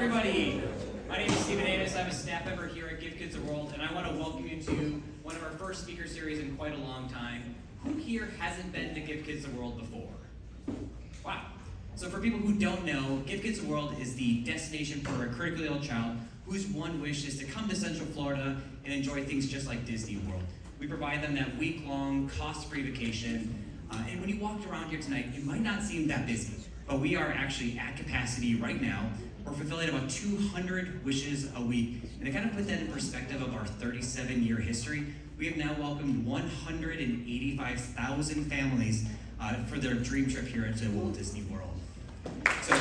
everybody. My name is Stephen Davis. I'm a staff member here at Give Kids a World, and I want to welcome you to one of our first speaker series in quite a long time. Who here hasn't been to Give Kids a World before? Wow. So for people who don't know, Give Kids a World is the destination for a critically ill child whose one wish is to come to Central Florida and enjoy things just like Disney World. We provide them that week-long, cost-free vacation. And when you walked around here tonight, it might not seem that busy, but we are actually at capacity right now. We're fulfilling about 200 wishes a week. And to kind of put that in perspective of our 37-year history, we have now welcomed 185,000 families for their dream trip here into Walt Disney World. So,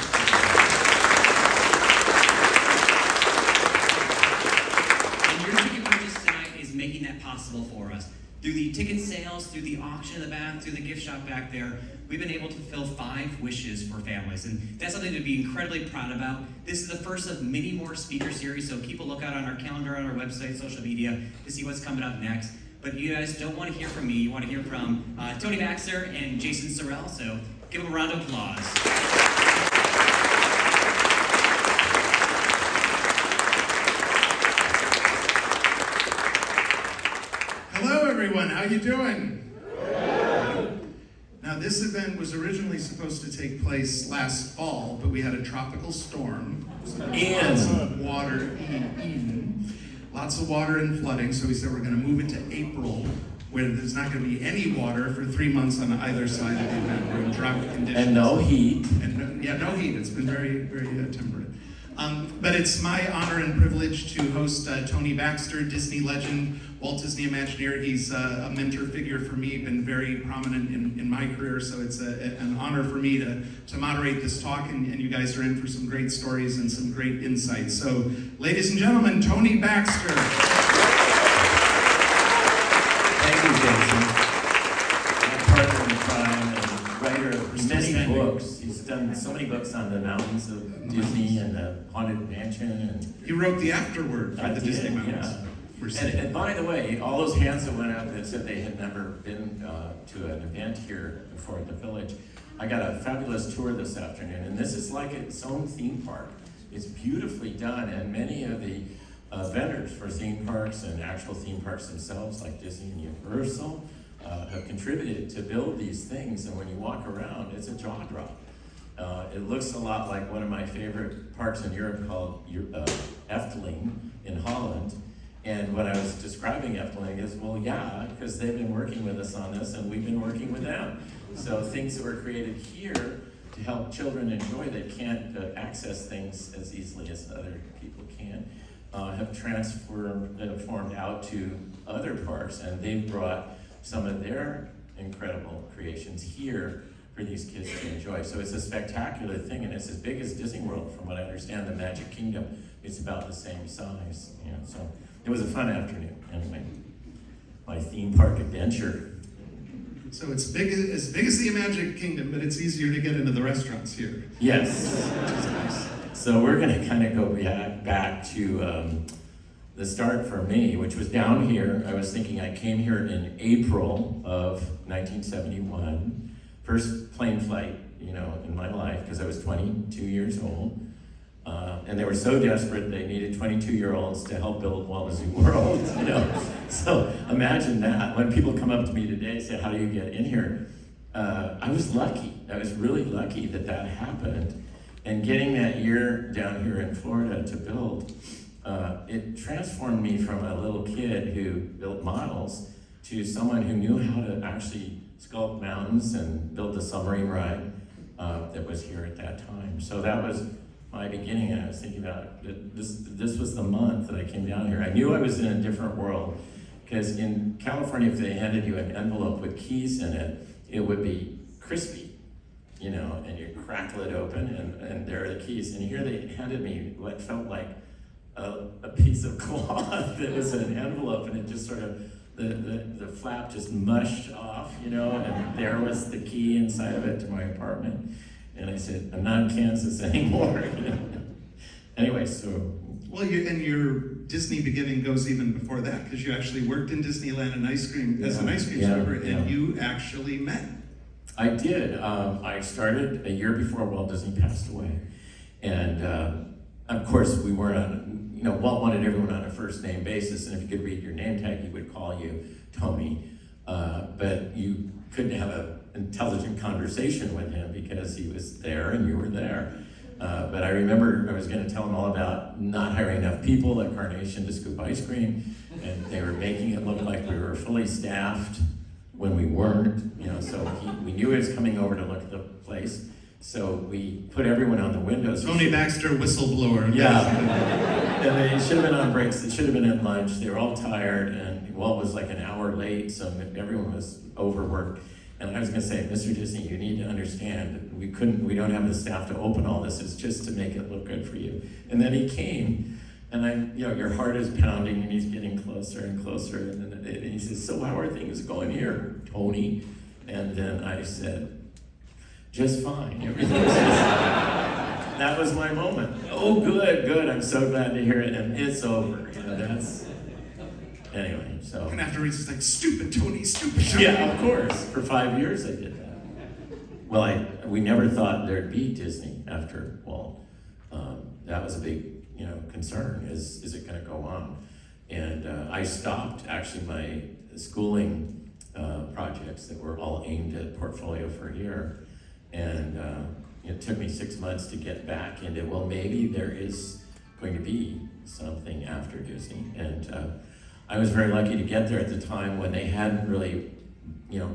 and your ticket purchase tonight is making that possible for us. Through the ticket sales, through the auction in the back, through the gift shop back there, we've been able to fulfill 5 wishes for families. And that's something to be incredibly proud about. This is the first of many more speaker series, so keep a lookout on our calendar, on our website, social media, to see what's coming up next. But you guys don't want to hear from me, you want to hear from Tony Baxter and Jason Sorrell, so give them a round of applause. Hello everyone, how you doing? Now this event was originally supposed to take place last fall, but we had a tropical storm. So lots of water, lots of water and flooding, so we said we're going to move it to April, where there's not going to be any water for 3 months on either side of the event. We're in drought conditions. And no heat. And no heat. It's been very, very temperate. But it's my honor and privilege to host Tony Baxter, Disney legend, Walt Disney Imagineer. He's a mentor figure for me, been very prominent in my career, so it's an honor for me to moderate this talk, and you guys are in for some great stories and some great insights. So, ladies and gentlemen, Tony Baxter. Thank you, Jason. My partner in crime and writer of many books. He's done so many books on the mountains of Disney and the Haunted Mansion. And he wrote the afterword for the Disney Mountains. Yeah. And by the way, all those hands that went up that said they had never been to an event here before at the Village, I got a fabulous tour this afternoon, and this is like its own theme park. It's beautifully done, and many of the vendors for theme parks and actual theme parks themselves, like Disney and Universal, have contributed to build these things, and when you walk around, it's a jaw drop. It looks a lot like one of my favorite parks in Europe called Efteling in Holland. And what I was describing Efteling is, well, yeah, because they've been working with us on this and we've been working with them. So things that were created here to help children enjoy that can't access things as easily as other people can, have transformed out to other parks, and they've brought some of their incredible creations here for these kids to enjoy. So it's a spectacular thing, and it's as big as Disney World, from what I understand. The Magic Kingdom, it's about the same size. You know, so it was a fun afternoon, anyway. My theme park adventure. So it's as big as the Magic Kingdom, but it's easier to get into the restaurants here. Yes. So we're going to kind of go back to the start for me, which was down here. I was thinking I came here in April of 1971. First plane flight, you know, in my life, because I was 22 years old. And they were so desperate, they needed 22-year-olds to help build Walt Disney World, you know. So imagine that. When people come up to me today and say, how do you get in here? I was lucky. I was really lucky that that happened. And getting that year down here in Florida to build, it transformed me from a little kid who built models to someone who knew how to actually sculpt mountains and build the submarine ride that was here at that time. So that was my beginning, and I was thinking about this was the month that I came down here. I knew I was in a different world, because in California, if they handed you an envelope with keys in it, it would be crispy, you know, and you crackle it open, and there are the keys. And here they handed me what felt like a piece of cloth that was an envelope, and it just sort of, the flap just mushed off, you know, and there was the key inside of it to my apartment. And I said, I'm not in Kansas anymore. Anyway, so. Well, your Disney beginning goes even before that, because you actually worked in Disneyland and as an ice cream server, and you actually met. I did. I started a year before Walt Disney passed away. And of course, we weren't on, Walt wanted everyone on a first name basis, and if you could read your name tag, he would call you Tony. But you couldn't have an intelligent conversation with him because he was there and you were there. But I remember I was going to tell him all about not hiring enough people at Carnation to scoop ice cream, and they were making it look like we were fully staffed when we weren't. So we knew he was coming over to look at the place, so we put everyone on the windows. Tony Baxter, whistleblower. Yeah, and they should have been on breaks. They should have been at lunch. They were all tired, and Walt was like an hour late, so everyone was overworked. And I was going to say, Mr. Disney, you need to understand, we don't have the staff to open all this. It's just to make it look good for you. And then he came, and your heart is pounding, and he's getting closer and closer. And he says, so how are things going here, Tony? And then I said, just fine. Everything's just fine. That was my moment. Oh, good. I'm so glad to hear it. And it's over. Anyway, so. And afterwards, he's like, stupid Tony, stupid Tony. Yeah, of course. For 5 years I did that. Well, we never thought there'd be Disney after Walt. That was a big, concern. Is it going to go on? And I stopped actually my schooling projects that were all aimed at portfolio for a year. And it took me 6 months to get back into, well, maybe there is going to be something after Disney. And I was very lucky to get there at the time when they hadn't really,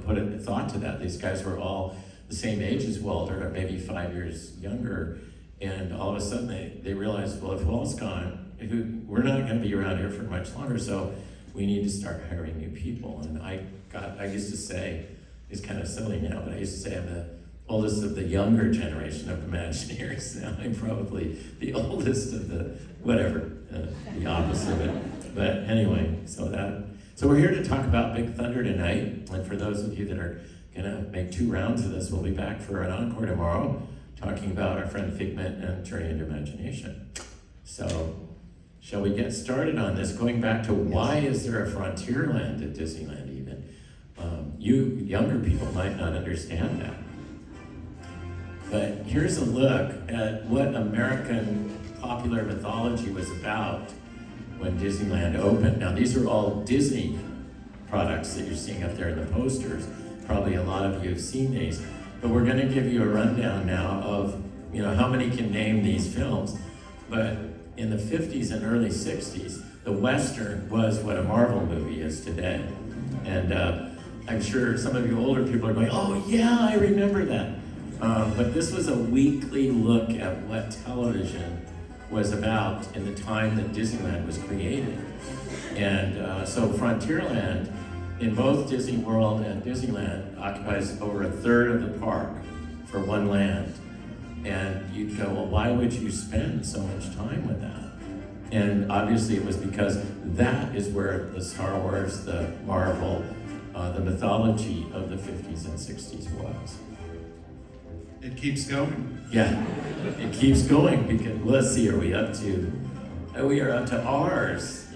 put a thought to that. These guys were all the same age as Walt, or maybe 5 years younger. And all of a sudden they realized, well, if Walt's gone, we're not going to be around here for much longer, so we need to start hiring new people. And I used to say, it's kind of silly now, but I used to say I'm the oldest of the younger generation of Imagineers. Now I'm probably the oldest of the, the opposite of it. But anyway, so we're here to talk about Big Thunder tonight. And for those of you that are gonna make 2 rounds of this, we'll be back for an encore tomorrow, talking about our friend Figment and Journey into Imagination. So, shall we get started on this? Going back to why is there a Frontierland at Disneyland even? You younger people might not understand that. But here's a look at what American popular mythology was about when Disneyland opened. Now these are all Disney products that you're seeing up there in the posters. Probably a lot of you have seen these. But we're going to give you a rundown now of how many can name these films. But in the 50s and early 60s, the Western was what a Marvel movie is today. And I'm sure some of you older people are going, oh yeah, I remember that. But this was a weekly look at what television was about in the time that Disneyland was created. And so Frontierland, in both Disney World and Disneyland, occupies over 1/3 of the park for one land. And you'd go, well, why would you spend so much time with that? And obviously it was because that is where the Star Wars, the Marvel, the mythology of the 50s and 60s was. It keeps going. Yeah, it keeps going because, let's see, are we up to, we are up to ours,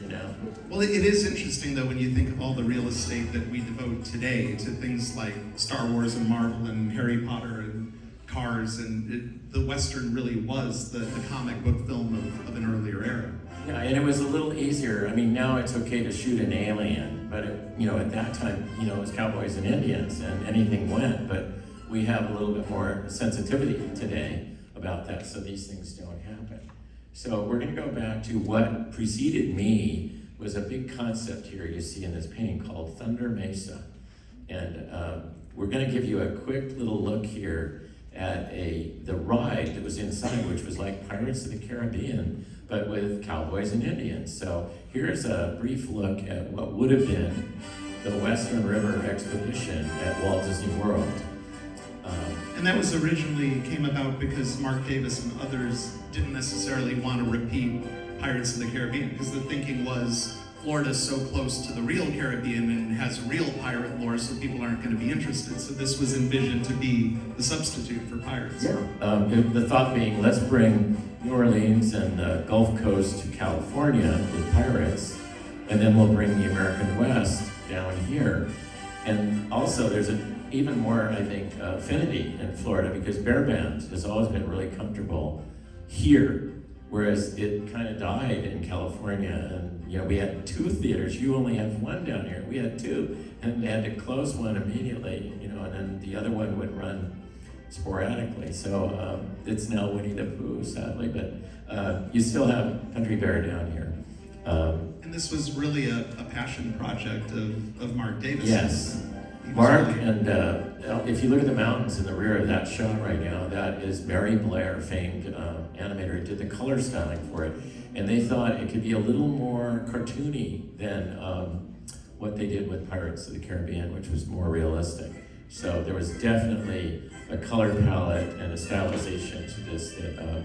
Well, it is interesting though when you think of all the real estate that we devote today to things like Star Wars and Marvel and Harry Potter and Cars, and the Western really was the comic book film of an earlier era. Yeah, and it was a little easier. I mean, now it's okay to shoot an alien, but at that time, it was cowboys and Indians and anything went, but we have a little bit more sensitivity today about that, so these things don't happen. So we're going to go back to what preceded me was a big concept here you see in this painting called Thunder Mesa. And we're going to give you a quick little look here at the ride that was inside, which was like Pirates of the Caribbean, but with cowboys and Indians. So here's a brief look at what would have been the Western River Expedition at Walt Disney World. And that was originally came about because Mark Davis and others didn't necessarily want to repeat Pirates of the Caribbean, because the thinking was Florida's so close to the real Caribbean and has real pirate lore, so people aren't going to be interested. So this was envisioned to be the substitute for pirates. Yeah. The thought being, let's bring New Orleans and the Gulf Coast to California with pirates, and then we'll bring the American West down here. And also there's even more, I think, affinity in Florida because Bear Band has always been really comfortable here Whereas it kind of died in California, and we had 2 theaters. You only have 1 down here. We had 2, and they had to close one immediately, and then the other one would run sporadically. So it's now Winnie the Pooh, sadly, but you still have Country Bear down here. And this was really a passion project of Mark Davis. Yes. Mark, and if you look at the mountains in the rear of that shot right now, that is Mary Blair, famed animator, who did the color styling for it. And they thought it could be a little more cartoony than what they did with Pirates of the Caribbean, which was more realistic. So there was definitely a color palette and a stylization to this that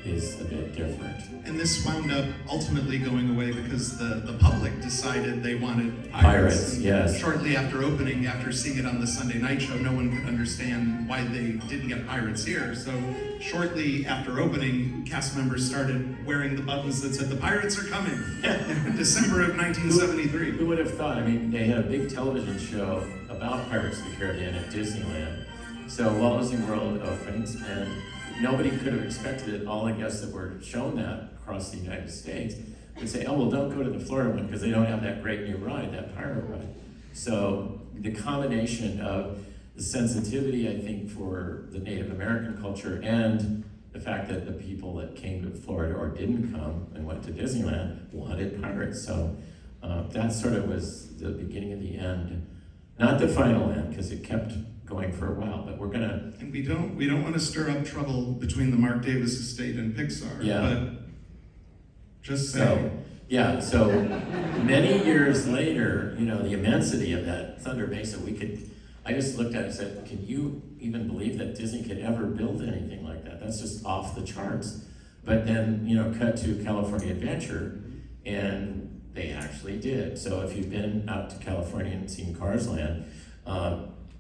is a bit different. And this wound up ultimately going away because the public decided they wanted Pirates, yes. Shortly after opening, after seeing it on the Sunday night show, no one could understand why they didn't get Pirates here. So shortly after opening, cast members started wearing the buttons that said, "The Pirates are coming," in December of 1973. Who would have thought? I mean, they had a big television show about Pirates of the Caribbean at Disneyland. So Walt Disney World opens, and nobody could have expected it. All the guests that were shown that across the United States would say, "Oh, well, don't go to the Florida one because they don't have that great new ride, that pirate ride." So the combination of the sensitivity, I think, for the Native American culture and the fact that the people that came to Florida or didn't come and went to Disneyland wanted pirates. So that sort of was the beginning of the end. Not the final end, because it kept going for a while, but we're gonna... And we don't want to stir up trouble between the Mark Davis estate and Pixar, Yeah. but just saying. So many years later, the immensity of that Thunder Mesa, I just looked at it and said, can you even believe that Disney could ever build anything like that? That's just off the charts. But then, cut to California Adventure, and they actually did. So if you've been out to California and seen Cars Land,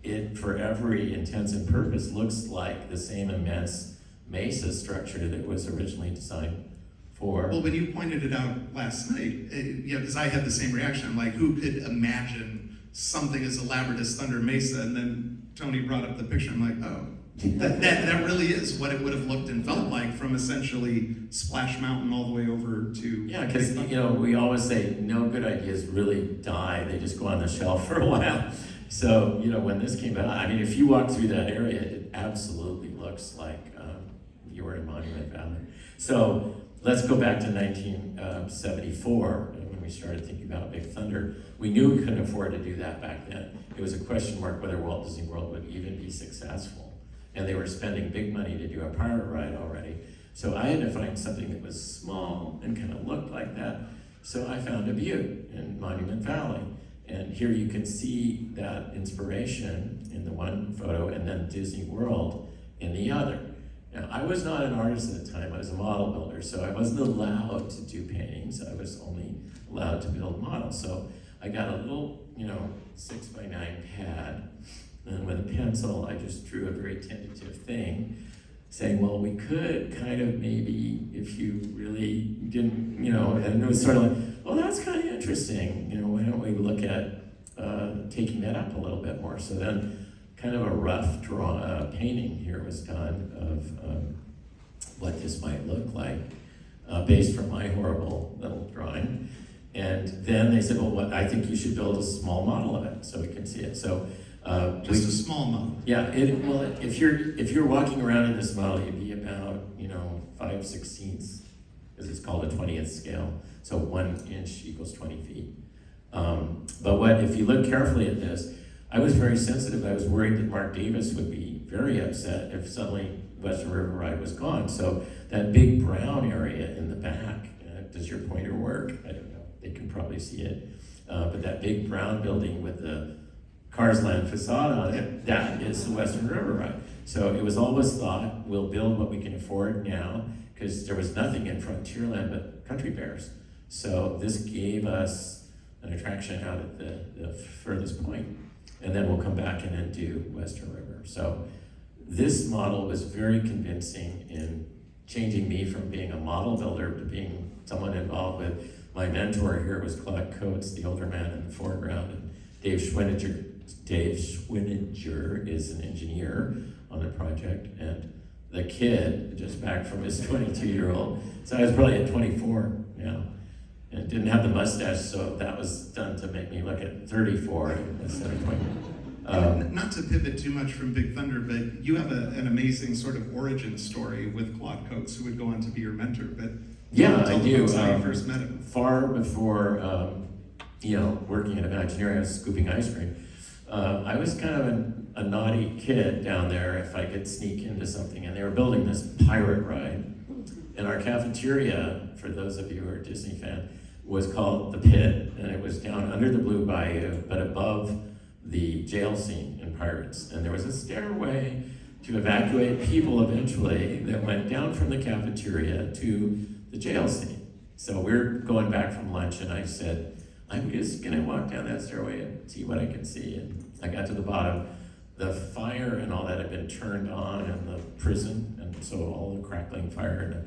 it, for every intents and purpose, looks like the same immense mesa structure that was originally designed for. Well, when you pointed it out last night, because I had the same reaction. I'm like, who could imagine something as elaborate as Thunder Mesa? And then Tony brought up the picture. I'm like, oh, that really is what it would have looked and felt like from essentially Splash Mountain all the way over to... Yeah, because, we always say no good ideas really die. They just go on the shelf for a while. So, when this came out, I mean, if you walk through that area, it absolutely looks like you were in Monument Valley. So, let's go back to 1974, when we started thinking about Big Thunder. We knew we couldn't afford to do that back then. It was a question mark whether Walt Disney World would even be successful. And they were spending big money to do a pirate ride already. So I had to find something that was small and kind of looked like that. So I found a Butte in Monument Valley. And here you can see that inspiration in the one photo and then Disney World in the other. Now, I was not an artist at the time, I was a model builder, so I wasn't allowed to do paintings, I was only allowed to build models. So I got a little, 6x9 pad, and with a pencil, I just drew a very tentative thing, saying, well, we could kind of maybe, if you really didn't, and it was sort of like, well, that's kind of interesting, why don't we look at taking that up a little bit more? So then kind of a rough painting here was done of what this might look like, based from my horrible little drawing. And then they said, well, I think you should build a small model of it so we can see it. So just a small model. Yeah, if you're walking around in this model, you'd be about 5/16, because it's called a 20th scale. So 1 inch equals 20 feet. But if you look carefully at this, I was very sensitive. I was worried that Mark Davis would be very upset if suddenly Western River Ride was gone. So that big brown area in the back, does your pointer work? I don't know. They can probably see it. But that big brown building with the Cars Land facade on it, that is the Western River Ride. So it was always thought, we'll build what we can afford now, because there was nothing in Frontierland but country bears. So this gave us an attraction out at the furthest point. And then we'll come back in and do Western River. So this model was very convincing in changing me from being a model builder to being someone involved with my mentor here was Claude Coates, the older man in the foreground, and Dave Schwinninger is an engineer on the project, and the kid just back from his 22-year-old. So I was probably at 24 now. And didn't have the mustache, so that was done to make me look at 34 instead of 20. Not to pivot too much from Big Thunder, but you have an amazing sort of origin story with Claude Coates, who would go on to be your mentor. But yeah, tell I the do. folks how you first met him. Far before, working at Imagineering, I was scooping ice cream. I was kind of a naughty kid down there if I could sneak into something, and they were building this pirate ride. And our cafeteria, for those of you who are Disney fans, was called The Pit, and it was down under the Blue Bayou, but above the jail scene in Pirates. And there was a stairway to evacuate people eventually that went down from the cafeteria to the jail scene. So we're going back from lunch, and I said, I'm just gonna walk down that stairway and see what I can see. And I got to the bottom. The fire and all that had been turned on in the prison, and so all the crackling fire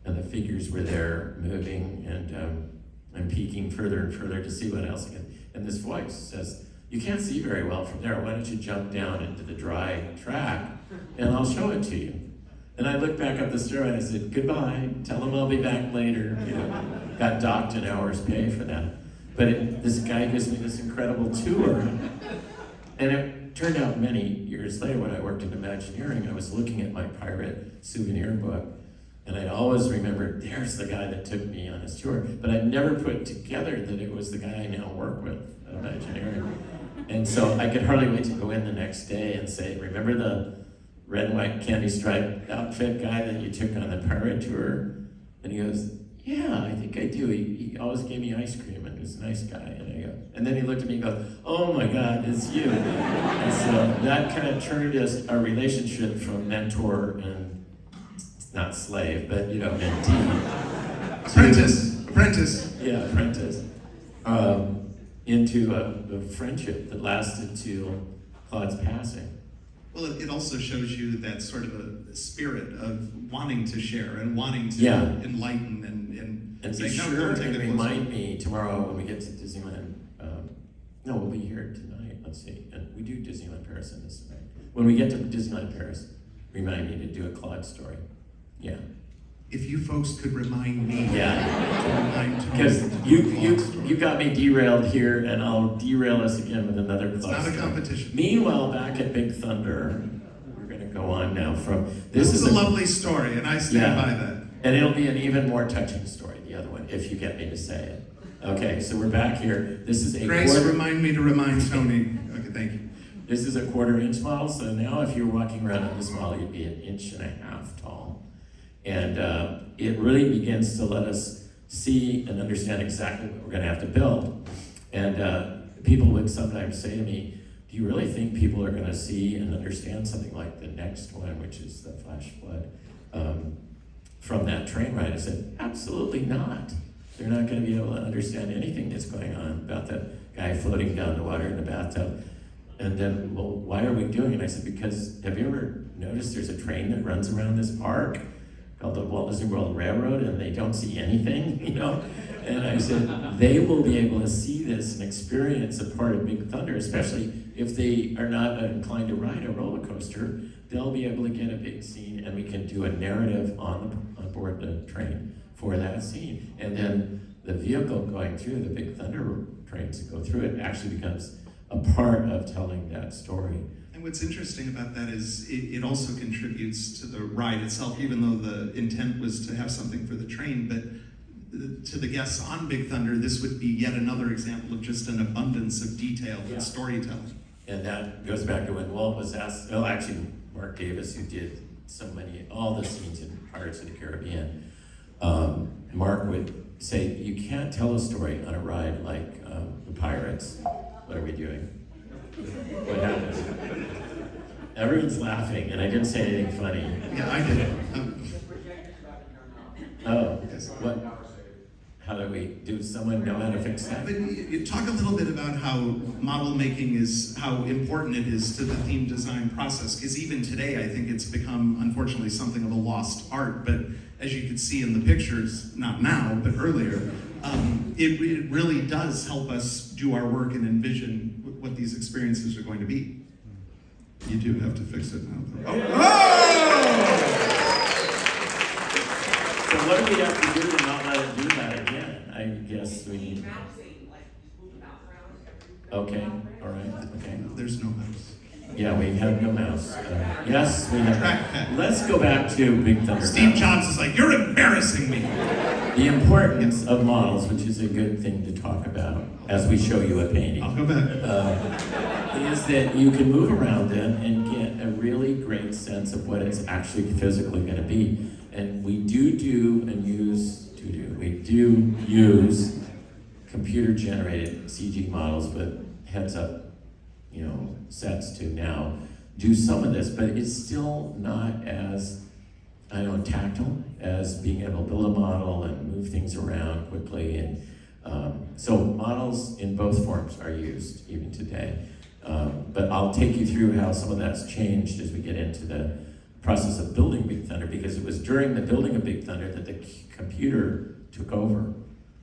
and the figures were there moving, and I'm peeking further and further to see what else I can. And this voice says, you can't see very well from there. Why don't you jump down into the dry track and I'll show it to you. And I looked back up the stairway and I said, goodbye, tell them I'll be back later. Got docked an hour's pay for that. But this guy gives me this incredible tour. And it turned out many years later when I worked in Imagineering, I was looking at my pirate souvenir book, and I'd always remembered, there's the guy that took me on his tour. But I'd never put together that it was the guy I now work with at Imagineering. And so I could hardly wait to go in the next day and say, remember the red and white candy striped outfit guy that you took on the pirate tour? And he goes, yeah, I think I do. He always gave me ice cream and he was a nice guy. And I go, and then he looked at me and goes, oh my God, it's you. And so that kind of turned our relationship from mentor and not slave, but mentee. Apprentice. Yeah, apprentice. Into a friendship that lasted till Claude's passing. Well, it also shows you that sort of a spirit of wanting to share and wanting to enlighten and be say, no, sure don't take and it remind me tomorrow when we get to Disneyland. No, we'll be here tonight. Let's see. And we do Disneyland Paris in this night. When we get to Disneyland Paris, remind me to do a Claude story. Yeah. If you folks could remind me. Yeah. Because you got me derailed here, and I'll derail us again with another Claude It's not story. a competition. Meanwhile, back at Big Thunder, we're going to go on now from... This is a lovely story, and I stand by that. And it'll be an even more touching story, the other one, if you get me to say it. Okay, so we're back here. This is a Grace, remind me to remind Tony. Okay, thank you. This is a 1/4-inch model, so now if you're walking around in this model, you'd be 1.5 inches tall. And it really begins to let us see and understand exactly what we're going to have to build. And people would sometimes say to me, do you really think people are going to see and understand something like the next one, which is the flash flood, from that train ride? I said, absolutely not. They're not going to be able to understand anything that's going on about that guy floating down the water in the bathtub. And then, well, why are we doing it? I said, because have you ever noticed there's a train that runs around this park called the Walt Disney World Railroad, and they don't see anything, And I said, they will be able to see this and experience a part of Big Thunder, especially if they are not inclined to ride a roller coaster. They'll be able to get a big scene, and we can do a narrative on board the train for that scene. And then the vehicle going through, the Big Thunder trains that go through it, actually becomes a part of telling that story. And what's interesting about that is it also contributes to the ride itself, even though the intent was to have something for the train, but to the guests on Big Thunder, this would be yet another example of just an abundance of detail and storytelling. And that goes back to when Walt was asked, actually Mark Davis, who did all the scenes in Pirates of the Caribbean, Mark would say, you can't tell a story on a ride like the Pirates. What are we doing? What happened? Everyone's laughing, and I didn't say anything funny. Yeah, I did. What? How do we, do someone know how to fix that? But you talk a little bit about how model making is, how important it is to the theme design process, because even today I think it's become, unfortunately, something of a lost art, but as you could see in the pictures, not now, but earlier, it really does help us do our work and envision what these experiences are going to be. You do have to fix it now, though. Oh! So what do we have to do to not let it do that again? I guess we need. Okay, all right, okay. There's no mouse. Yeah, we have no mouse. Yes, we have. Trackpad. Let's go back to Big Thunder. Steve Mountain. Jobs is like, you're embarrassing me. The importance of models, which is a good thing to talk about as we show you a painting. I'll go back. Is that you can move around them and get a really great sense of what it's actually physically going to be. And we do use computer-generated CG models with heads-up, sets to now do some of this, but it's still not as, tactile as being able to build a model and move things around quickly. And so models in both forms are used even today. But I'll take you through how some of that's changed as we get into the process of building Big Thunder, because it was during the building of Big Thunder that the computer took over.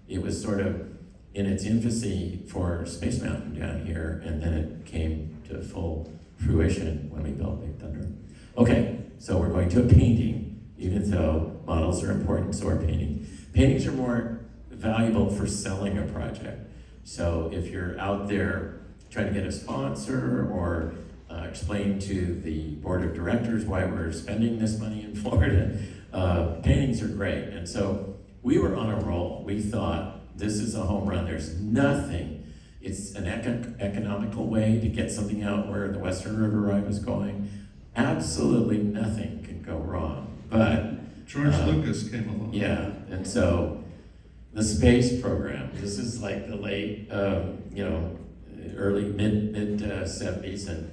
It was sort of in its infancy for Space Mountain down here, and then it came to full fruition when we built Big Thunder. Okay, so we're going to a painting, even though models are important, so are painting. Paintings are more valuable for selling a project. So if you're out there trying to get a sponsor or explain to the board of directors why we're spending this money in Florida, paintings are great. And so we were on a roll. We thought, this is a home run. There's nothing. It's an economical way to get something out where the Western River Ride was going. Absolutely nothing can go wrong. But George Lucas came along. Yeah, and so the space program. This is like the late, early mid 70s, and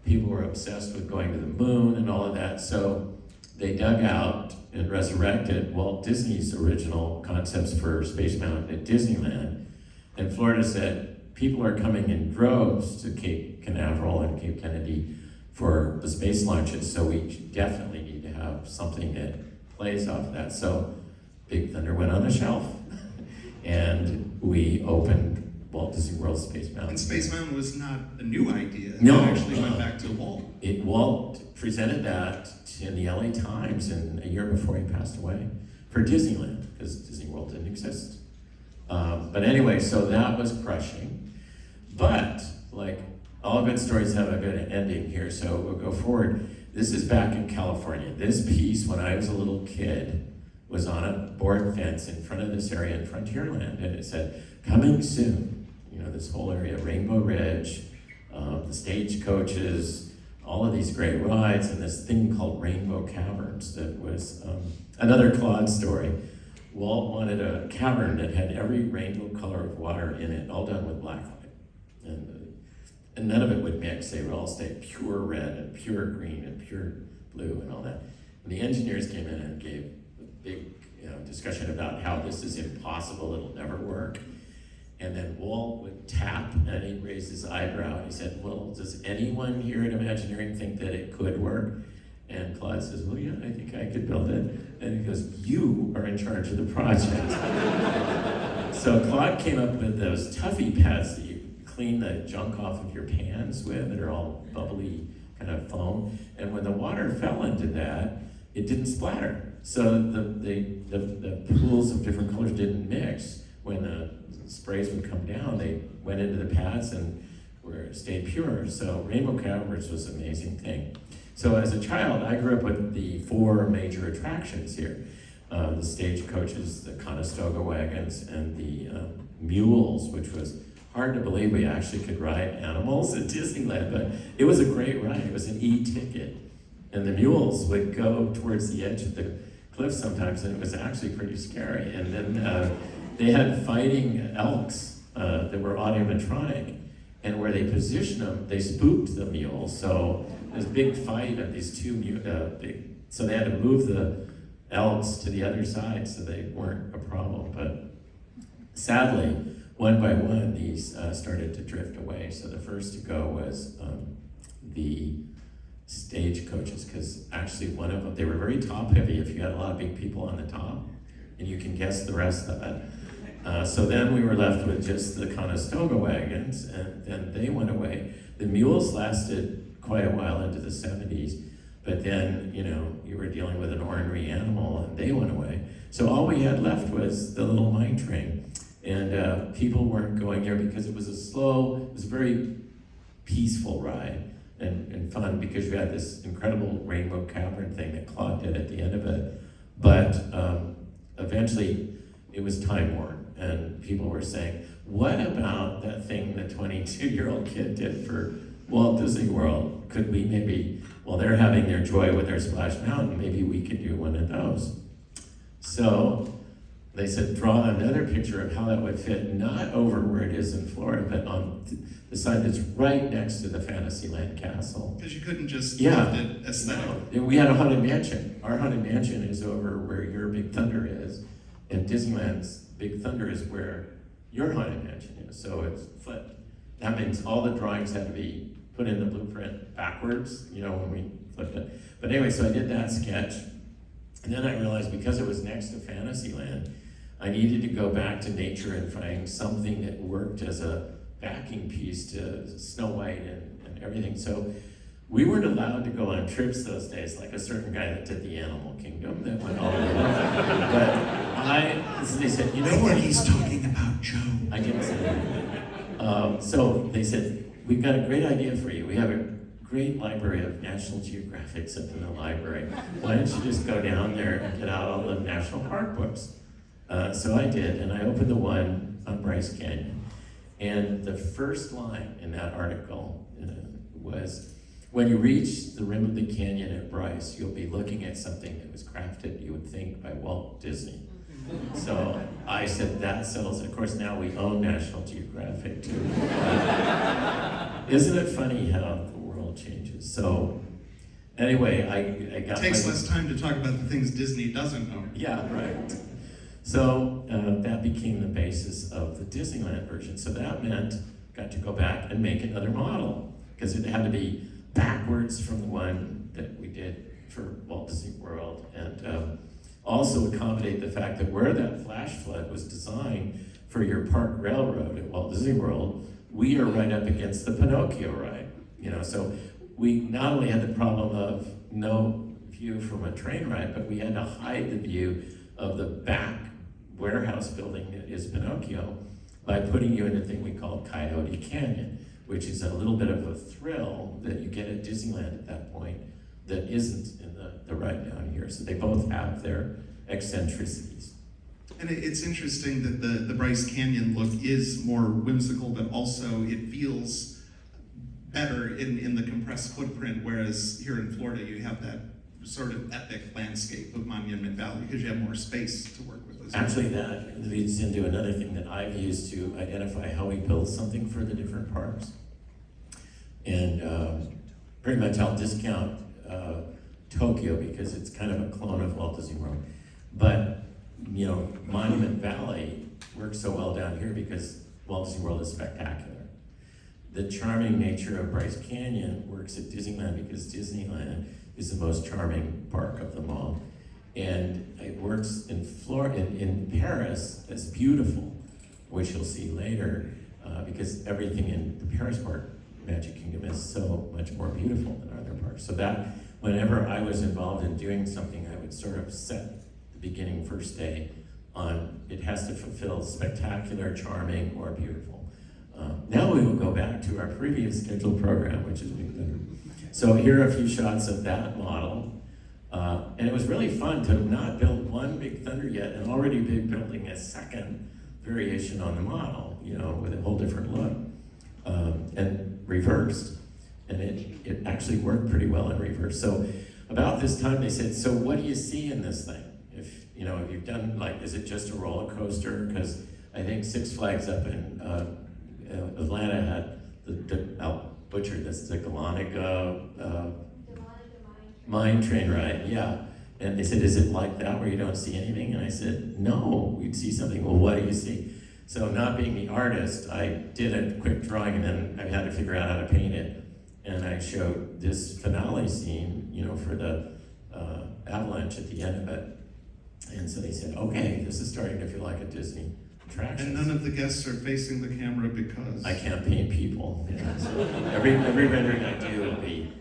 people were obsessed with going to the moon and all of that. So they dug out and resurrected Walt Disney's original concepts for Space Mountain at Disneyland. And Florida said, people are coming in droves to Cape Canaveral and Cape Kennedy for the space launches, so we definitely need to have something that plays off of that. So Big Thunder went on the shelf, and we opened Walt Disney World Space Mountain. And Space Mountain was not a new idea. No. It actually went back to Walt. Walt presented that in the LA Times a year before he passed away for Disneyland, because Disney World didn't exist. But anyway, so that was crushing. But, like, all good stories have a good ending here, so we'll go forward. This is back in California. This piece, when I was a little kid, was on a board fence in front of this area in Frontierland, and it said, coming soon. This whole area, Rainbow Ridge, the stagecoaches, all of these great rides, and this thing called Rainbow Caverns that was another Claude story. Walt wanted a cavern that had every rainbow color of water in it, all done with black light. And none of it would mix. They would all stay pure red and pure green and pure blue and all that. And the engineers came in and gave a big discussion about how this is impossible, it'll never work. And then Walt would tap, and he'd raise his eyebrow, and he said, well, does anyone here at Imagineering think that it could work? And Claude says, well, yeah, I think I could build it. And he goes, you are in charge of the project. So Claude came up with those Tuffy pads that you clean the junk off of your pans with, that are all bubbly kind of foam. And when the water fell into that, it didn't splatter. So the pools of different colors didn't mix. When the sprays would come down, they went into the pads and stayed pure. So Rainbow Caverns was an amazing thing. So as a child, I grew up with the 4 major attractions here. The stagecoaches, the Conestoga wagons, and the mules, which was hard to believe we actually could ride animals at Disneyland, but it was a great ride. It was an e-ticket. And the mules would go towards the edge of the cliff sometimes, and it was actually pretty scary. And then they had fighting elks that were automatronic, and where they positioned them, they spooked the mules. So there's a big fight of these two so they had to move the elks to the other side so they weren't a problem. But sadly, one by one, these started to drift away. So the first to go was the stagecoaches, because actually one of them, they were very top heavy if you had a lot of big people on the top, and you can guess the rest of it. So then we were left with just the Conestoga wagons, and then they went away. The mules lasted quite a while into the 70s. But then, you know, you were dealing with an ornery animal and they went away. So all we had left was the little mine train. And people weren't going there because it was a very peaceful ride and fun, because you had this incredible rainbow cavern thing that Claude did at the end of it. But eventually it was time worn, and people were saying, what about that thing the 22-year-old kid did for Walt Disney World? Could we maybe, while they're having their joy with their Splash Mountain, maybe we could do one of those. So they said, draw another picture of how that would fit, not over where it is in Florida, but on the side that's right next to the Fantasyland castle. Because you couldn't just Yeah. lift it aesthetically. No, we had a haunted mansion. Our haunted mansion is over where your Big Thunder is, and Disneyland's Big Thunder is where your haunted mansion is. So it's flipped. That means all the drawings had to be put in the blueprint backwards, you know, when we flipped it. But anyway, so I did that sketch, and then I realized because it was next to Fantasyland, I needed to go back to nature and find something that worked as a backing piece to Snow White and everything. So we weren't allowed to go on trips those days, like a certain guy that did the Animal Kingdom that went all over. So they said, you know what? He's talking about Joe. I didn't say that. So they said, we've got a great idea for you. We have a great library of National Geographics up in the library. Why don't you just go down there and get out all the national park books? So I did, and I opened the one on Bryce Canyon. And the first line in that article was, when you reach the rim of the canyon at Bryce, you'll be looking at something that was crafted, you would think, by Walt Disney. So I said, that settles it. Of course, now we own National Geographic, too. Isn't it funny how the world changes? So anyway, I got It takes less time to talk about the things Disney doesn't own. Yeah, right. So that became the basis of the Disneyland version. So that meant got to go back and make another model, because it had to be backwards from the one that we did for Walt Disney World, and also accommodate the fact that where that flash flood was designed for your park railroad at Walt Disney World, we are right up against the Pinocchio ride. You know, so we not only had the problem of no view from a train ride, but we had to hide the view of the back warehouse building that is Pinocchio by putting you in a thing we call Coyote Canyon, which is a little bit of a thrill that you get at Disneyland at that point that isn't in the ride down here. So they both have their eccentricities. And it's interesting that the Bryce Canyon look is more whimsical, but also it feels better in the compressed footprint, whereas here in Florida you have that sort of epic landscape of Monument Valley because you have more space to work with. Actually, that leads into another thing that I've used to identify how we build something for the different parks. And pretty much I'll discount Tokyo because it's kind of a clone of Walt Disney World. But, you know, Monument Valley works so well down here because Walt Disney World is spectacular. The charming nature of Bryce Canyon works at Disneyland because Disneyland is the most charming park of them all. And it works in in Paris as beautiful, which you'll see later, because everything in the Paris park, Magic Kingdom, is so much more beautiful than other parks. So that, whenever I was involved in doing something, I would sort of set the beginning first day on, it has to fulfill spectacular, charming, or beautiful. Now we will go back to our previous scheduled program, which is Big Thunder. So here are a few shots of that model. And it was really fun to not build one Big Thunder yet and already be building a second variation on the model, you know, with a whole different look, and reversed. And it actually worked pretty well in reverse. So about this time they said, so what do you see in this thing? If, you know, if you've done, like, is it just a roller coaster? Because I think Six Flags up in Atlanta had I'll butcher this, the Galactica mine train ride, yeah. And they said, is it like that where you don't see anything? And I said, no, we'd see something. Well, what do you see? So not being the artist, I did a quick drawing and then I had to figure out how to paint it. And I showed this finale scene, you know, for the avalanche at the end of it. And so they said, okay, this is starting to feel like a Disney attraction. And none of the guests are facing the camera because... I can't paint people. Yeah. So every rendering I do will be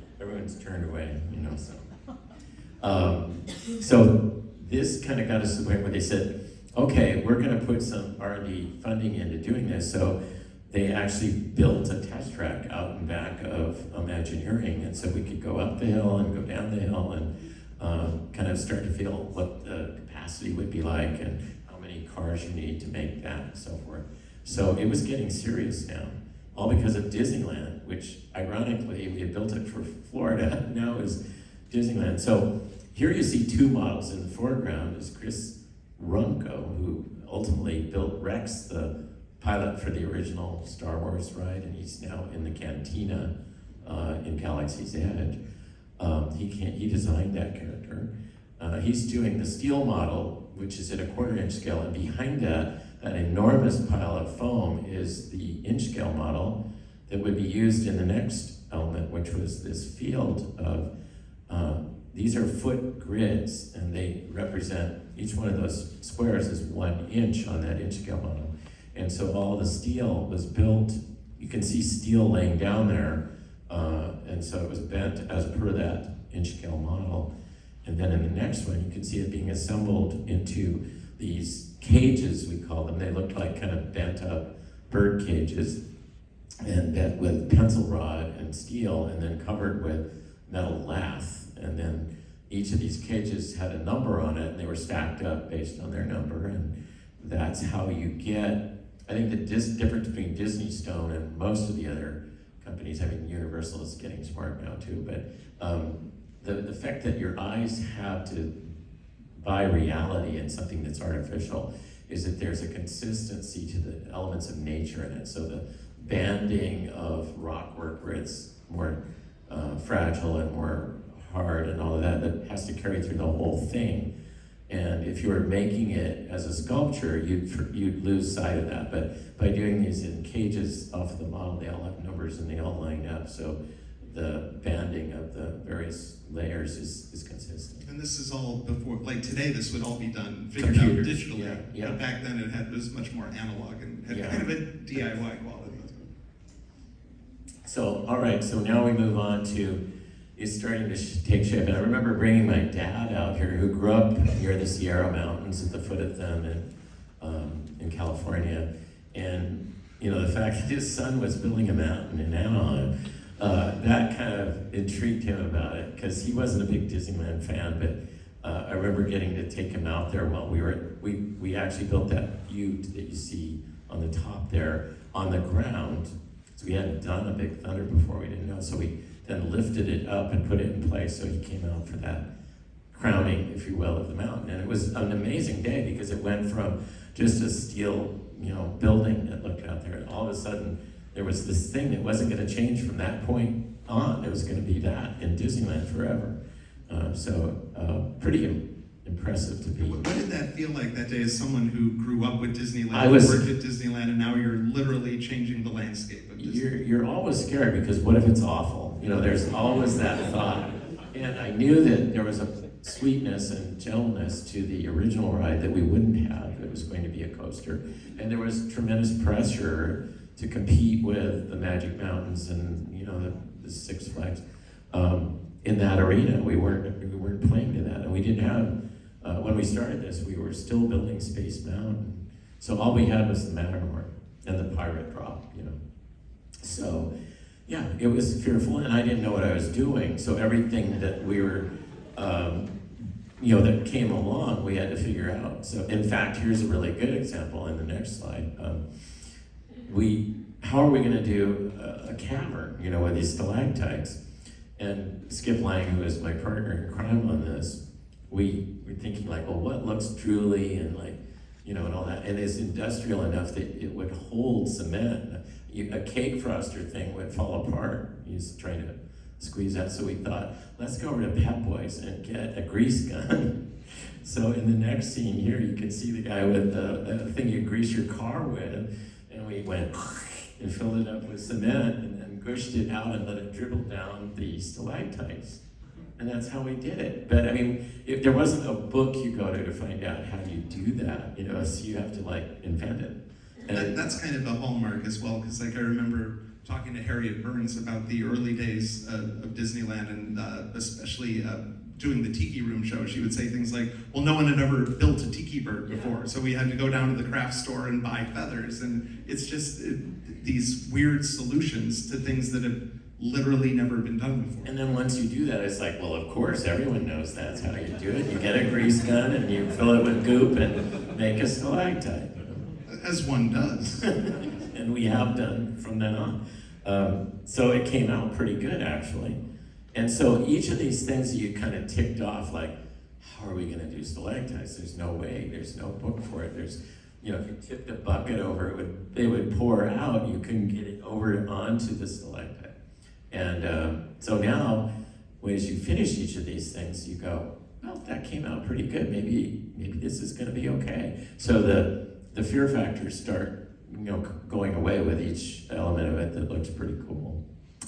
So this kind of got us to the point where they said, okay, we're going to put some R&D funding into doing this. So they actually built a test track out in back of Imagineering, and so we could go up the hill and go down the hill and kind of start to feel what the capacity would be like and how many cars you need to make that and so forth. So it was getting serious now, all because of Disneyland, which ironically we had built it for Florida, now is Disneyland. So here you see two models. In the foreground is Chris Runco, who ultimately built Rex, the pilot for the original Star Wars ride, and he's now in the cantina in Galaxy's Edge. He designed that character. He's doing the steel model, which is at a 1/4 inch scale, and behind that enormous pile of foam is the inch scale model that would be used in the next element, which was this field of, these are foot grids, and they represent, each one of those squares is 1 inch on that inch scale model. And so all the steel was built, you can see steel laying down there, and so it was bent as per that inch scale model. And then in the next one, you can see it being assembled into these cages, we call them. They looked like kind of bent up bird cages, and bent with pencil rod and steel, and then covered with metal lath. And then each of these cages had a number on it, and they were stacked up based on their number. And that's how you get, I think the difference between Disney Stone and most of the other companies, I mean, Universal is getting smart now too, but the fact that your eyes have to buy reality in something that's artificial is that there's a consistency to the elements of nature in it. So the banding of rock work where it's more fragile and more hard and all of that, that has to carry through the whole thing. And if you were making it as a sculpture, you'd lose sight of that. But by doing these in cages off of the model, they all have numbers and they all line up. So the banding of the various layers is consistent. And this is all before, like today, this would all be done, figured out digitally. Yeah. But back then it was much more analog and had kind of a DIY quality. So, all right, so now we move on to, it's starting to take shape. And I remember bringing my dad out here, who grew up near the Sierra Mountains at the foot of them in California. And, you know, the fact that his son was building a mountain in Anaheim, that kind of intrigued him about it, because he wasn't a big Disneyland fan, but I remember getting to take him out there while we actually built that butte that you see on the top there on the ground. So we hadn't done a Big Thunder before, we didn't know, so we then lifted it up and put it in place, so he came out for that crowning, if you will, of the mountain. And it was an amazing day, because it went from just a steel, you know, building that looked out there, and all of a sudden there was this thing that wasn't going to change from that point on. It was going to be that in Disneyland forever. Pretty impressive to be. What did that feel like that day as someone who grew up with Disneyland, worked at Disneyland, and now you're literally changing the landscape of Disneyland? You're always scared, because what if it's awful? You know, there's always that thought. And I knew that there was a sweetness and gentleness to the original ride that we wouldn't have. It was going to be a coaster. And there was tremendous pressure to compete with the Magic Mountains and, you know, the Six Flags. In that arena, we weren't playing to that. And we didn't have, when we started this, we were still building Space Mountain. So all we had was the Matterhorn and the Pirate Drop, you know. So, yeah, it was fearful, and I didn't know what I was doing. So everything that we were, you know, that came along, we had to figure out. So, in fact, here's a really good example in the next slide. How are we going to do a cavern, you know, with these stalactites? And Skip Lang, who is my partner in crime on this, we were thinking like, well, what looks truly and like, you know, and all that, and is industrial enough that it would hold cement. A cake froster thing would fall apart. He's trying to squeeze that, so we thought, let's go over to Pep Boys and get a grease gun. So in the next scene here, you can see the guy with the thing you grease your car with, and we went and filled it up with cement and then gushed it out and let it dribble down the stalactites. And that's how we did it. But I mean, if there wasn't a book you go to find out how you do that, you know, so you have to like invent it. And that's kind of a hallmark as well, because like I remember talking to Harriet Burns about the early days of Disneyland, and especially doing the Tiki Room show, she would say things like, well, no one had ever built a tiki bird before, so we had to go down to the craft store and buy feathers, and it's just these weird solutions to things that have literally never been done before. And then once you do that, it's like, well, of course, everyone knows that's how you do it. You get a grease gun and you fill it with goop and make a stalactite. As one does. And we have done from then on. So it came out pretty good, actually. And so each of these things that you kind of ticked off, like, how are we going to do stalactites? There's no way. There's no book for it. There's, you know, if you tipped a bucket over, it would pour out. You couldn't get it over onto the stalactite. And so now, as you finish each of these things, you go, well, that came out pretty good. Maybe this is going to be okay. So the fear factors start, you know, going away with each element of it that looks pretty cool. I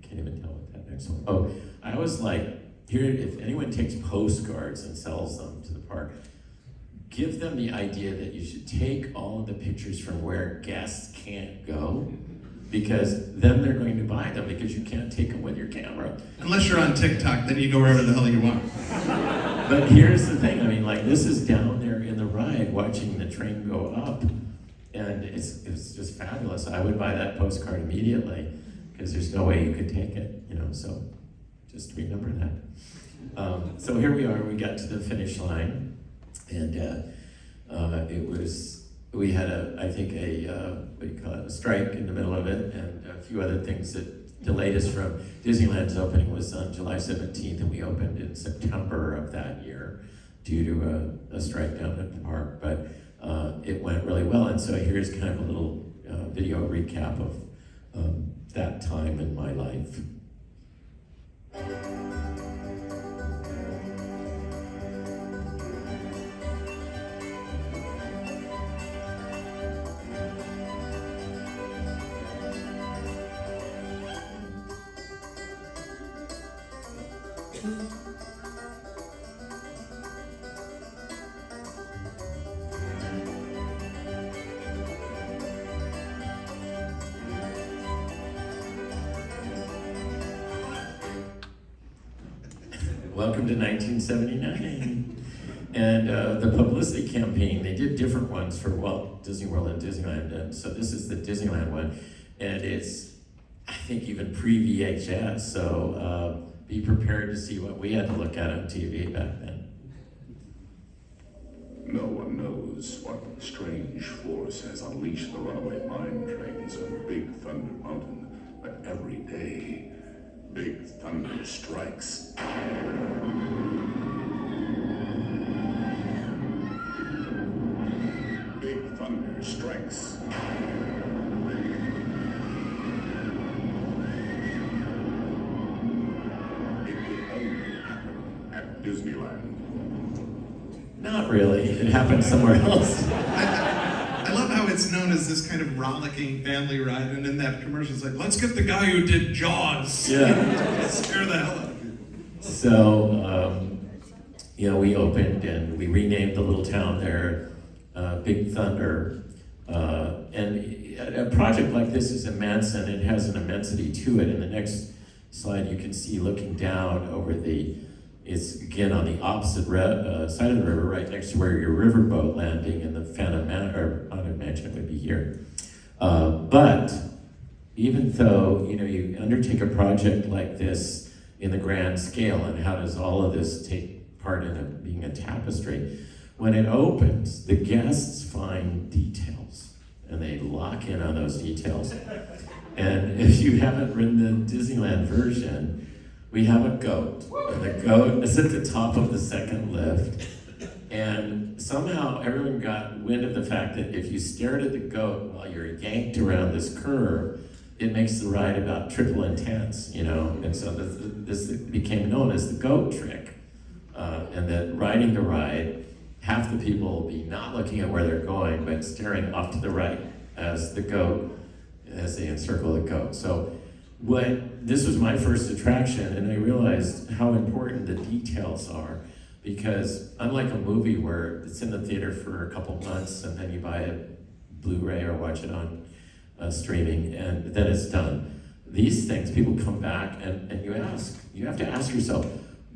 can't even tell what that next one. Oh, I was like, here, if anyone takes postcards and sells them to the park, give them the idea that you should take all of the pictures from where guests can't go, because then they're going to buy them because you can't take them with your camera. Unless you're on TikTok, then you go wherever the hell you want. But here's the thing, I mean, like, this is down there in the ride watching the train go up, and it's just fabulous. I would buy that postcard immediately because there's no way you could take it, you know, so just remember that. So here we are, we got to the finish line, and we had I think what do you call it, a strike in the middle of it, and a few other things that delayed us from Disneyland's opening was on July 17th, and we opened in September of that year due to a strike down at the park, but it went really well, and so here's kind of a little video recap of that time in my life. Welcome to 1979. And the publicity campaign, they did different ones for Walt Disney World and Disneyland. And so this is the Disneyland one. And it's, I think, even pre-VHS. So be prepared to see what we had to look at on TV back then. No one knows what strange force has unleashed the runaway mine trains on Big Thunder Mountain, but every day, Big Thunder strikes. Big Thunder strikes. It will only happen at Disneyland. Not really. It happened somewhere else. I love how it's known as this kind of rollicking family ride, and in that commercial it's like, let's get the guy who did Jaws. Yeah. Scare the hell out of you. So, you know, we opened and we renamed the little town there, Big Thunder. And a project like this is immense, and it has an immensity to it. In the next slide, you can see looking down over it's again on the opposite side of the river, right next to where your riverboat landing and the Phantom Haunted Mansion would be here. But even though, you know, you undertake a project like this in the grand scale, and how does all of this take part in it being a tapestry? When it opens, the guests find details, and they lock in on those details. And if you haven't ridden the Disneyland version, we have a goat, and the goat is at the top of the second lift, and somehow everyone got wind of the fact that if you stared at the goat while you're yanked around this curve, it makes the ride about triple intense, you know, and so this became known as the goat trick, and that riding the ride, half the people will be not looking at where they're going, but staring off to the right as they encircle the goat. So this was my first attraction, and I realized how important the details are, because unlike a movie where it's in the theater for a couple months and then you buy a Blu-ray or watch it on streaming and then it's done. These things, people come back and you have to ask yourself,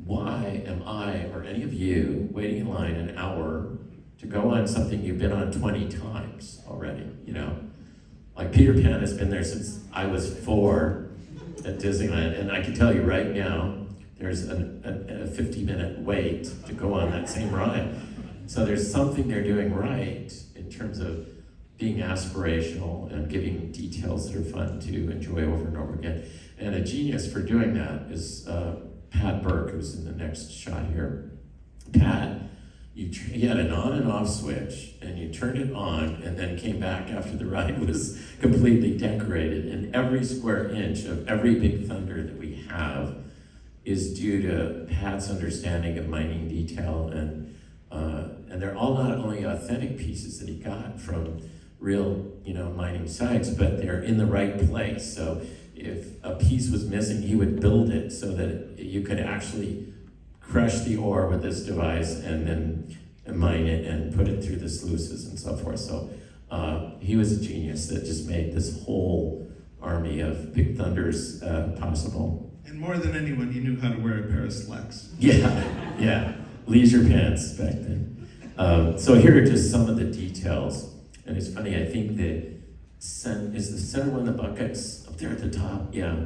why am I or any of you waiting in line an hour to go on something you've been on 20 times already, you know? Like Peter Pan has been there since I was 4 at Disneyland, and I can tell you right now, there's a 50-minute wait to go on that same ride. So there's something they're doing right in terms of being aspirational and giving details that are fun to enjoy over and over again. And a genius for doing that is Pat Burke, who's in the next shot here. Pat, he had an on and off switch, and you turned it on and then came back after the ride was completely decorated. And every square inch of every Big Thunder that we have is due to Pat's understanding of mining detail, and they're all not only authentic pieces that he got from real, mining sites, but they're in the right place. So if a piece was missing, he would build it so that you could actually crush the ore with this device and then mine it and put it through the sluices and so forth. So he was a genius that just made this whole army of Big Thunders possible. And more than anyone, he knew how to wear a pair of slacks. Yeah, leisure pants back then. So here are just some of the details. And it's funny, I think is the center one of the buckets up there at the top? Yeah.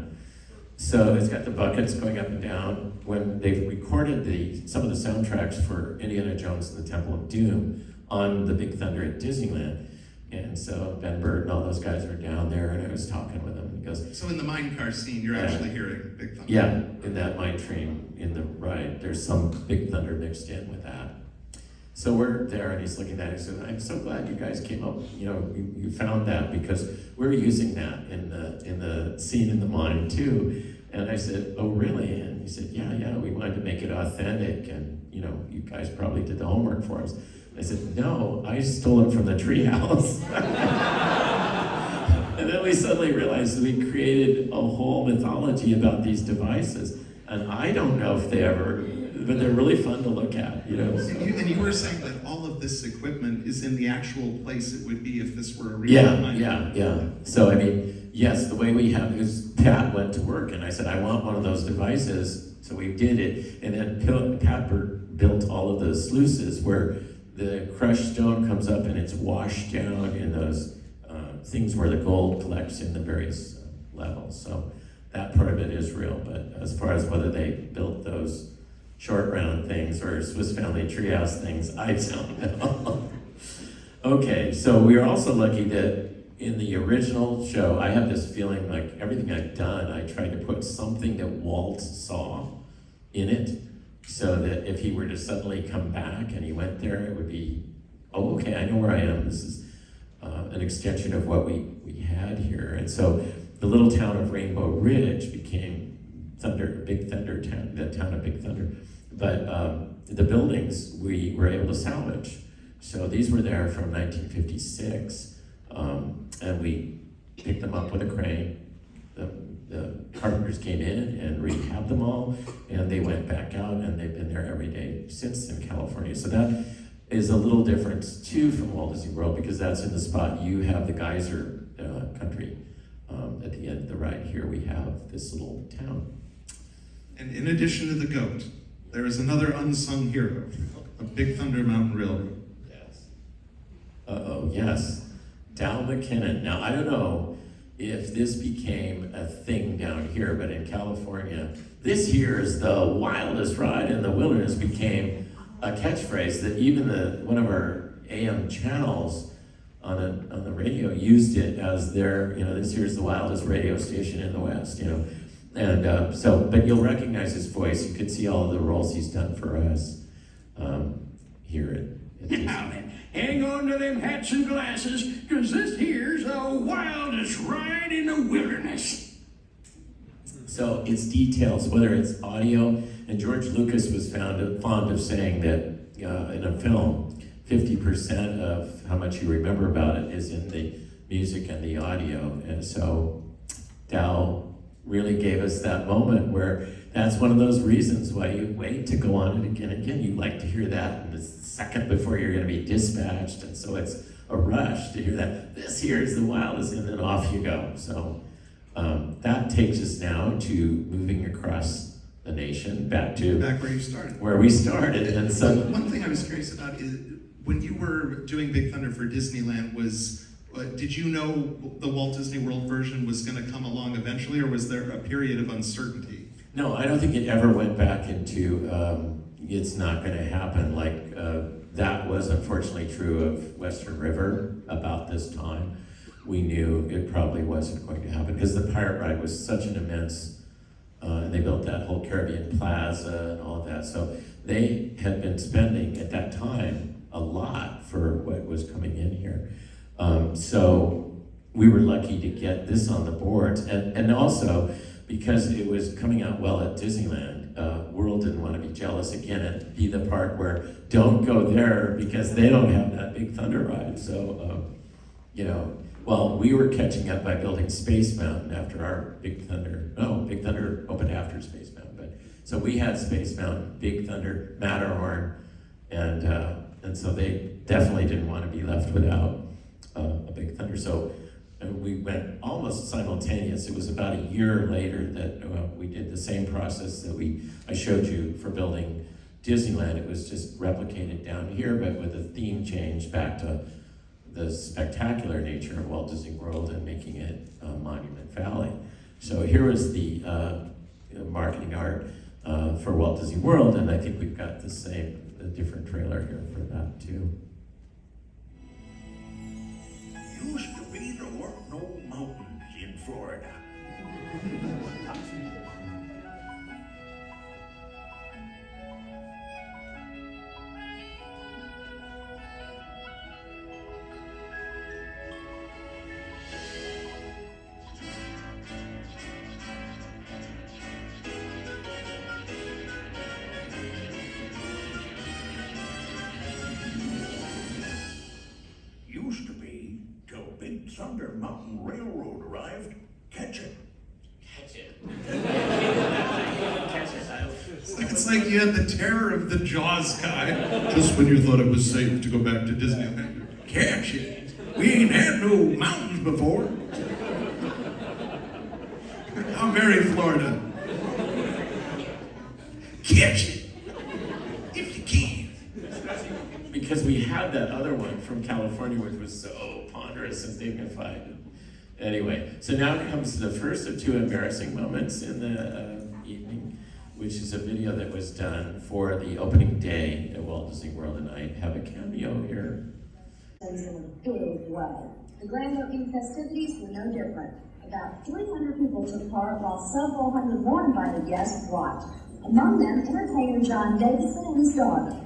So it's got the buckets going up and down. When they've recorded some of the soundtracks for Indiana Jones and the Temple of Doom on the Big Thunder at Disneyland. And so Ben Burtt and all those guys were down there, and I was talking with him. He goes, so in the mine car scene, you're actually hearing Big Thunder. Yeah, in that mine train in the ride, there's some Big Thunder mixed in with that. So we're there, and he's looking at it. He said, "I'm so glad you guys came up. You found that, because we're using that in the scene in the mine too." And I said, "Oh, really?" And he said, "Yeah. We wanted to make it authentic, and you guys probably did the homework for us." I said, "No, I stole it from the treehouse." And then we suddenly realized that we created a whole mythology about these devices, and I don't know if they ever. But they're really fun to look at, So. And you were saying that all of this equipment is in the actual place it would be if this were a real mine. Yeah. So, yes, the way we have is Pat went to work, and I said, I want one of those devices. So we did it, and then Pat built all of the sluices where the crushed stone comes up and it's washed down in those things where the gold collects in the various levels. So that part of it is real, but as far as whether they built those short round things or Swiss Family Treehouse things, I don't know. Okay, so we are also lucky that in the original show, I have this feeling like everything I've done, I tried to put something that Walt saw in it, so that if he were to suddenly come back and he went there, it would be, oh, okay, I know where I am. This is an extension of what we had here. And so the little town of Rainbow Ridge became Big Thunder town, the town of Big Thunder. But the buildings we were able to salvage. So these were there from 1956, and we picked them up with a crane. The carpenters came in and rehabbed them all, and they went back out, and they've been there every day since in California. So that is a little different too from Walt Disney World, because that's in the spot you have the geyser country. At the end of the ride here, we have this little town. And in addition to the goat, there is another unsung hero, a Big Thunder Mountain Railroad. Yes. Yes. Dow McKinnon. Now, I don't know if this became a thing down here, but in California, this here is the wildest ride in the wilderness became a catchphrase that even one of our AM channels on the radio used it as their, this here's the wildest radio station in the West, And but you'll recognize his voice. You can see all of the roles he's done for us here at Disney. Now then, hang on to them hats and glasses, because this here's the wildest ride in the wilderness. So it's details, whether it's audio, and George Lucas was fond of saying that in a film, 50% of how much you remember about it is in the music and the audio. And so Dow really gave us that moment where that's one of those reasons why you wait to go on it again and again. You like to hear that in the second before you're going to be dispatched, and so it's a rush to hear that. This here is the wildest, and then off you go. So that takes us now to moving across the nation, back to Back where you started. where we started. And so One thing I was curious about is when you were doing Big Thunder for Disneyland, did you know the Walt Disney World version was going to come along eventually, or was there a period of uncertainty? no, I don't think it ever went back into it's not going to happen. Like that was unfortunately true of Western River about this time. We knew it probably wasn't going to happen because the pirate ride was such an immense, and they built that whole Caribbean Plaza and all of that. So they had been spending at that time a lot for what was coming in here. So we were lucky to get this on the boards, and also because it was coming out well at Disneyland, World didn't want to be jealous again and be the part where don't go there because they don't have that Big Thunder ride. So, well, we were catching up by building Space Mountain after our Big Thunder opened after Space Mountain. But so we had Space Mountain, Big Thunder, Matterhorn, and so they definitely didn't want to be left without a Big Thunder. So we went almost simultaneous. It was about a year later that we did the same process that I showed you for building Disneyland. It was just replicated down here, but with a theme change back to the spectacular nature of Walt Disney World and making it Monument Valley. So here was the marketing art for Walt Disney World, and I think we've got a different trailer here for that too. Used to be there weren't no mountains in Florida. Used to be, till Big Thunder Mountain Railroad arrived. Catch it. Catch it. Catch it. It's like you had the terror of the Jaws guy just when you thought it was safe to go back to Disneyland. Catch it. We ain't had no mountains before. How very Florida. Catch it. If you can. Because we had that other one from California, which was so ponderous and dignified. Anyway, so now comes the first of two embarrassing moments in the evening, which is a video that was done for the opening day at Walt Disney World, and I have a cameo here. In a big way. The grand opening festivities were no different. About 300 people took part, while several hundred more invited guests watched. Among them, entertainer John Davison and his daughter.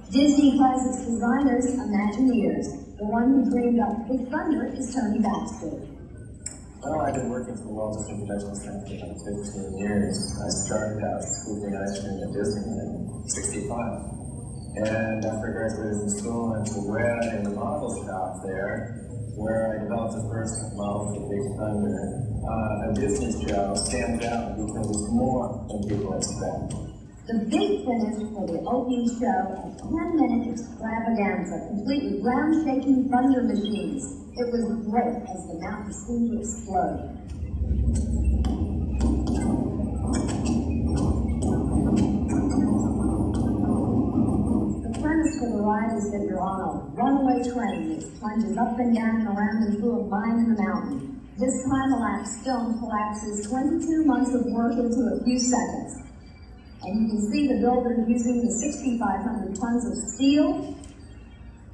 Disney Classics designers, Imagineers. The one who dreamed up Big Thunder is Tony Baxter. Well, I've been working for the Walt Disney Production Center for about 15 years. I started out scooping ice cream at Disneyland in '65. And after I graduated from school, I went to Red in the model shop there, where I developed the first model for Big Thunder. A Disney show stands out because it's more than people expect. The big finish for the opening show, a 10-minute extravaganza, complete with ground-shaking thunder machines. It was great as the mountain seemed to explode. The premise for the ride is that you're on a runaway train that plunges up and down and around and through a mine in the mountain. This time-elapsed film collapses 22 months of work into a few seconds. And you can see the builder using the 6,500 tons of steel,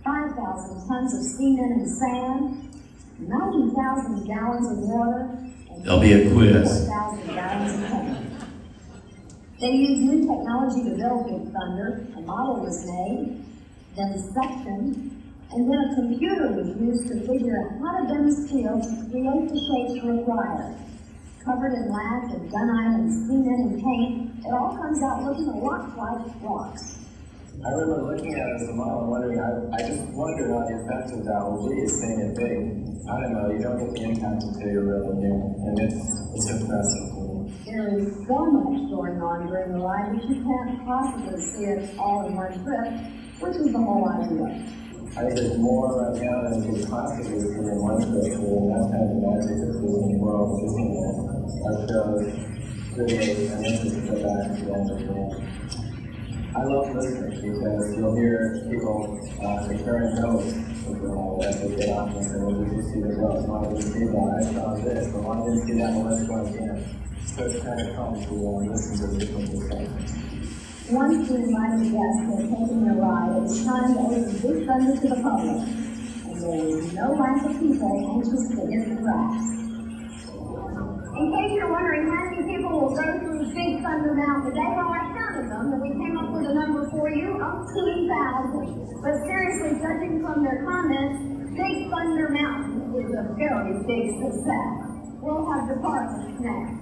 5,000 tons of cement and sand, 90,000 gallons of water, and There'll be a quiz. 4,000 gallons of paint. They used new technology to build Big Thunder. A model was made, then sectioned, and then a computer was used to figure out how to bend steel to create the shapes required. Covered in lath and gunite and cement and paint, it all comes out looking a lot like rocks. I remember looking at it as a model and wondering, I just wondered how the effect of that will be, seeing it big. I don't know, you don't get the impact until you're really near, and it's impressive to me. There is so much going on during the ride that you can't possibly see it all in one trip, which is the whole idea. I think there's more right now than we could possibly see in one trip, and that's kind of the magic of Disney World, Disneyland. Our shows really an interest to go back and to understand. I love listening because you'll hear people comparing notes with one another as they get on this, and we'll just see the results. Why didn't see that? I saw this, but why didn't see that? Well, let's go again. So it's kind of fun to listen to the different perspectives. Once the invited guests had taken their ride, it was time to open Big Thunder to the public, and there was no lack of people anxious to hit the tracks. In case you're wondering how many people will go through Big Thunder Mountain today, well, I counted them, and we came up with a number for you of 2,000. But seriously, judging from their comments, Big Thunder Mountain is a very big success. We'll have departments next.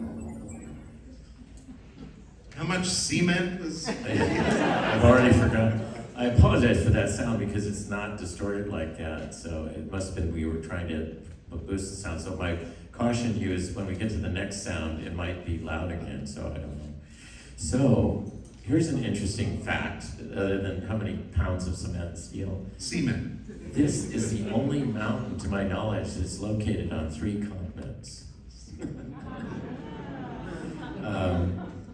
How much cement was? I've already forgotten. I apologize for that sound because it's not distorted like that. So it must have been we were trying to boost the sound. So my caution to you is when we get to the next sound, it might be loud again. So I don't know. So here's an interesting fact, other than how many pounds of cement and steel. Cement. This is the only mountain, to my knowledge, that's located on 3 continents.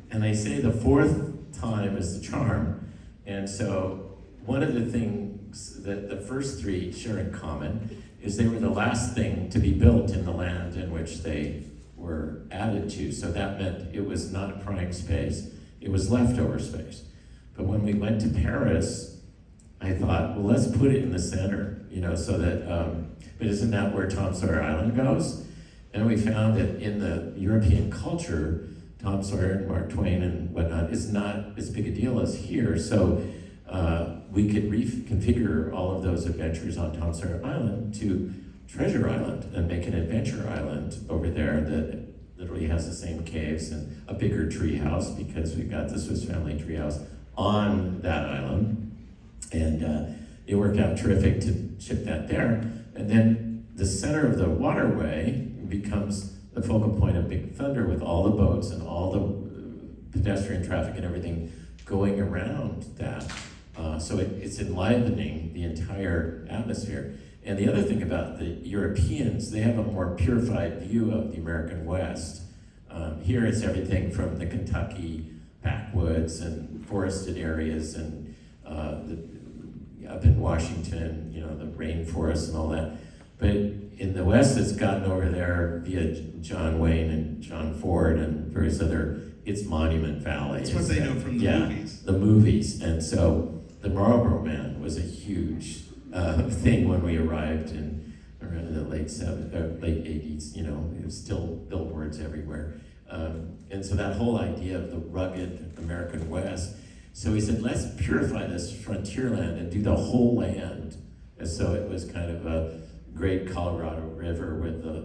And they say the 4th time is the charm. And so one of the things that the first 3 share in common is they were the last thing to be built in the land in which they were added to. So that meant it was not a prime space, it was leftover space. But when we went to Paris, I thought, well, let's put it in the center, so that, but isn't that where Tom Sawyer Island goes? And we found that in the European culture, Tom Sawyer and Mark Twain and whatnot is not as big a deal as here. So we could reconfigure all of those adventures on Tom Sawyer Island to Treasure Island and make an adventure island over there that literally has the same caves and a bigger tree house because we've got the Swiss family tree house on that island. And it worked out terrific to ship that there. And then the center of the waterway becomes the focal point of Big Thunder with all the boats and all the pedestrian traffic and everything going around that. So it's enlivening the entire atmosphere. And the other thing about the Europeans, they have a more purified view of the American West. Here it's everything from the Kentucky backwoods and forested areas and up in Washington, the rainforest and all that. But in the West, it's gotten over there via John Wayne and John Ford and various other, it's Monument Valley. That's what they know from the movies. The movies. And so the Marlboro Man was a huge thing when we arrived around the late 80s, it was still billboards everywhere. And so that whole idea of the rugged American West. So he said, let's purify this frontier land and do the whole land. And so it was kind of a great Colorado River with the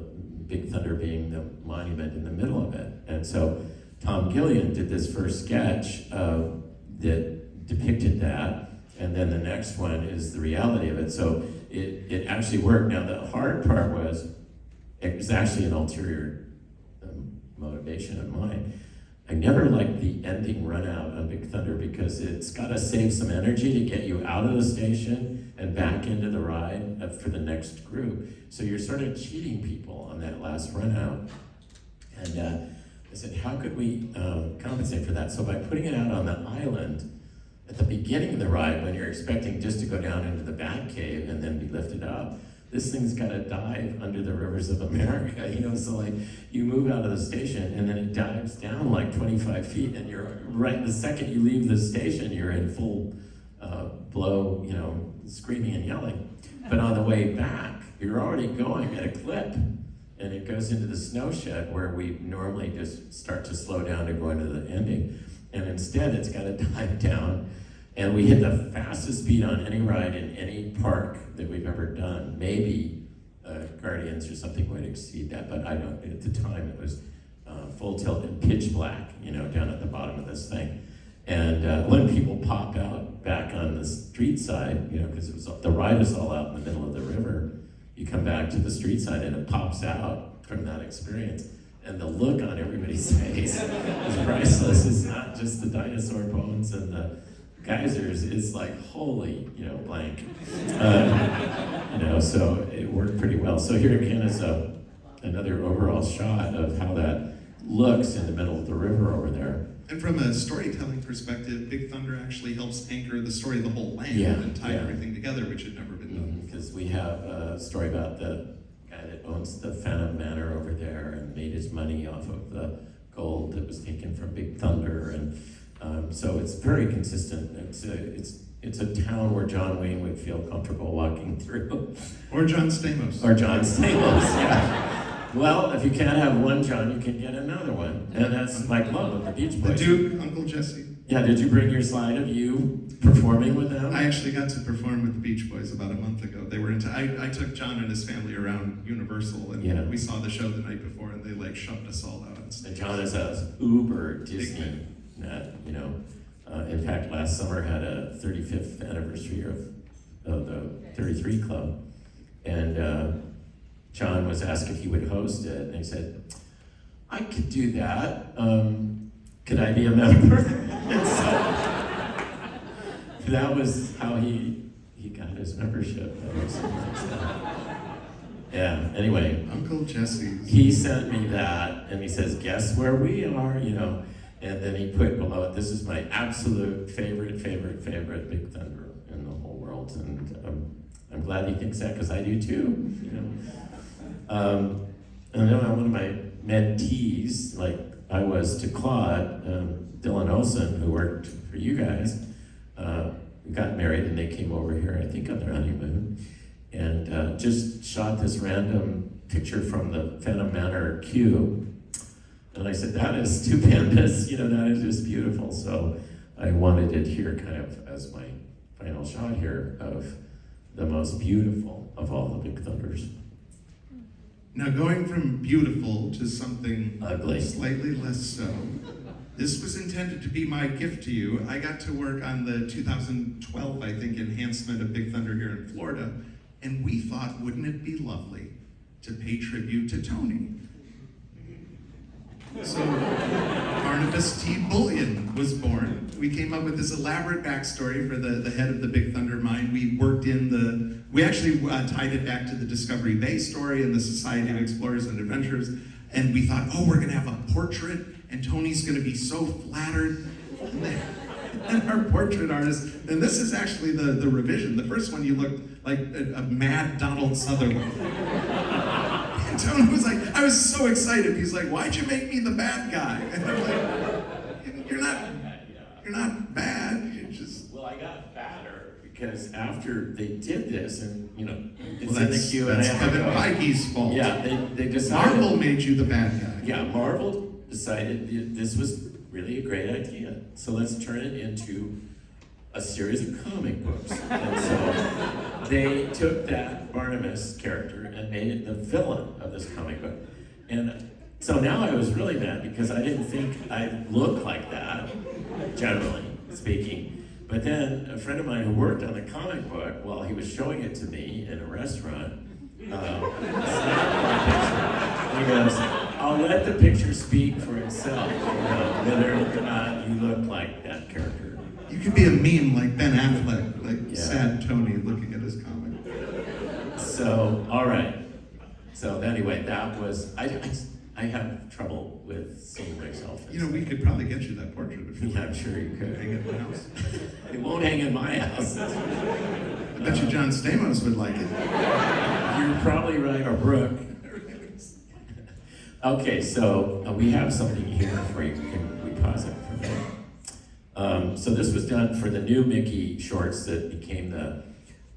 Big Thunder being the monument in the middle of it. And so Tom Gillian did this first sketch that depicted that, and then the next one is the reality of it. So it actually worked. Now the hard part was, it was actually an ulterior motivation of mine. I never liked the ending run out on Big Thunder because it's got to save some energy to get you out of the station and back into the ride for the next group. So you're sort of cheating people on that last run out. And I said, how could we compensate for that? So by putting it out on the island at the beginning of the ride, when you're expecting just to go down into the Bat Cave and then be lifted up, this thing's got to dive under the rivers of America, so like you move out of the station and then it dives down like 25 feet and you're right, the second you leave the station, you're in full blow, screaming and yelling. But on the way back, you're already going at a clip and it goes into the snow shed where we normally just start to slow down to go into the ending. And instead it's got to dive down. And we hit the fastest speed on any ride in any park that we've ever done. Maybe Guardians or something would exceed that, but I don't. At the time, it was full tilt and pitch black, down at the bottom of this thing. And when people pop out back on the street side, because the ride is all out in the middle of the river, you come back to the street side and it pops out from that experience. And the look on everybody's face is priceless. It's not just the dinosaur bones and the geysers, it's like, holy, blank. So it worked pretty well. So here again is another overall shot of how that looks in the middle of the river over there. And from a storytelling perspective, Big Thunder actually helps anchor the story of the whole land Yeah, and tie yeah. everything together, which had never been done. Because we have a story about the guy that owns the Phantom Manor over there and made his money off of the gold that was taken from Big Thunder, and so it's very consistent. It's a town where John Wayne would feel comfortable walking through. Or John Stamos. Or John Stamos, yeah. Well, if you can't have one John, you can get another one, and that's Mike Love of the Beach The Boys. Duke, Uncle Jesse. Yeah, did you bring your slide of you performing with them? I actually got to perform with the Beach Boys about a month ago. They were into. I took John and his family around Universal, and Yeah. we saw the show the night before, and they like shoved us all out on And stage. John is a uber Disney nut, you know. In fact, last summer had a 35th anniversary of the 33 Club, and John was asked if he would host it, and he said, "I could do that. Could I be a member?" And so that was how he got his membership. That was yeah. Anyway, Uncle Jesse's. he sent me that, and he says, "Guess where we are?" You know, and then he put below it, "This is my absolute favorite Big Thunder in the whole world," and I'm glad he thinks that because I do too. You know, and then one of my mentees, like I was to Claude, Dylan Olsen, who worked for you guys, got married, and they came over here, I think, on their honeymoon, and just shot this random picture from the Phantom Manor queue. And I said, "That is stupendous, you know, that is just beautiful." So I wanted it here kind of as my final shot here of the most beautiful of all the Big Thunders. Now, going from beautiful to something Ugly. slightly less so, this was intended to be my gift to you. I got to work on the 2012, I think, enhancement of Big Thunder here in Florida, and we thought, wouldn't it be lovely to pay tribute to Tony? So Barnabas T. Bullion was born. We came up with this elaborate backstory for the head of the Big Thunder mine. We actually tied it back to the Discovery Bay story and the Society of Explorers and Adventurers. And we thought, oh, we're gonna have a portrait and Tony's gonna be so flattered. And our portrait artist, and this is actually the revision. The first one, you looked like a mad Donald Sutherland. And Tony was like, I was so excited. He's like, "Why'd you make me the bad guy?" And I'm like, you're not bad. You're just. Well, I got fatter because after they did this, and you know, it's Well, in the queue, and I that's have to Kevin go. Feige's fault. Yeah, they decided. Marvel made you the bad guy. Yeah, Marvel decided this was really a great idea. So let's turn it into a series of comic books. And so they took that Barnabas character and made it the villain of this comic book. And so now I was really mad because I didn't think I looked like that, generally speaking. But then a friend of mine who worked on the comic book, while he was showing it to me in a restaurant, snapped my picture. He goes, "I'll let the picture speak for itself, you know, whether or not you look like that character." You could be a meme like Ben Affleck, like Yeah. sad Tony looking at his comic. So, all right. So anyway, that was, I have trouble with seeing myself. You know, we could probably get you that portrait if you Yeah, I'm sure you could. hang it in the house. It won't hang in my house. I bet you John Stamos would like it. You're probably right, or Brooke. Okay, so we have something here for you. Can we pause it for a minute? So this was done for the new Mickey shorts that became the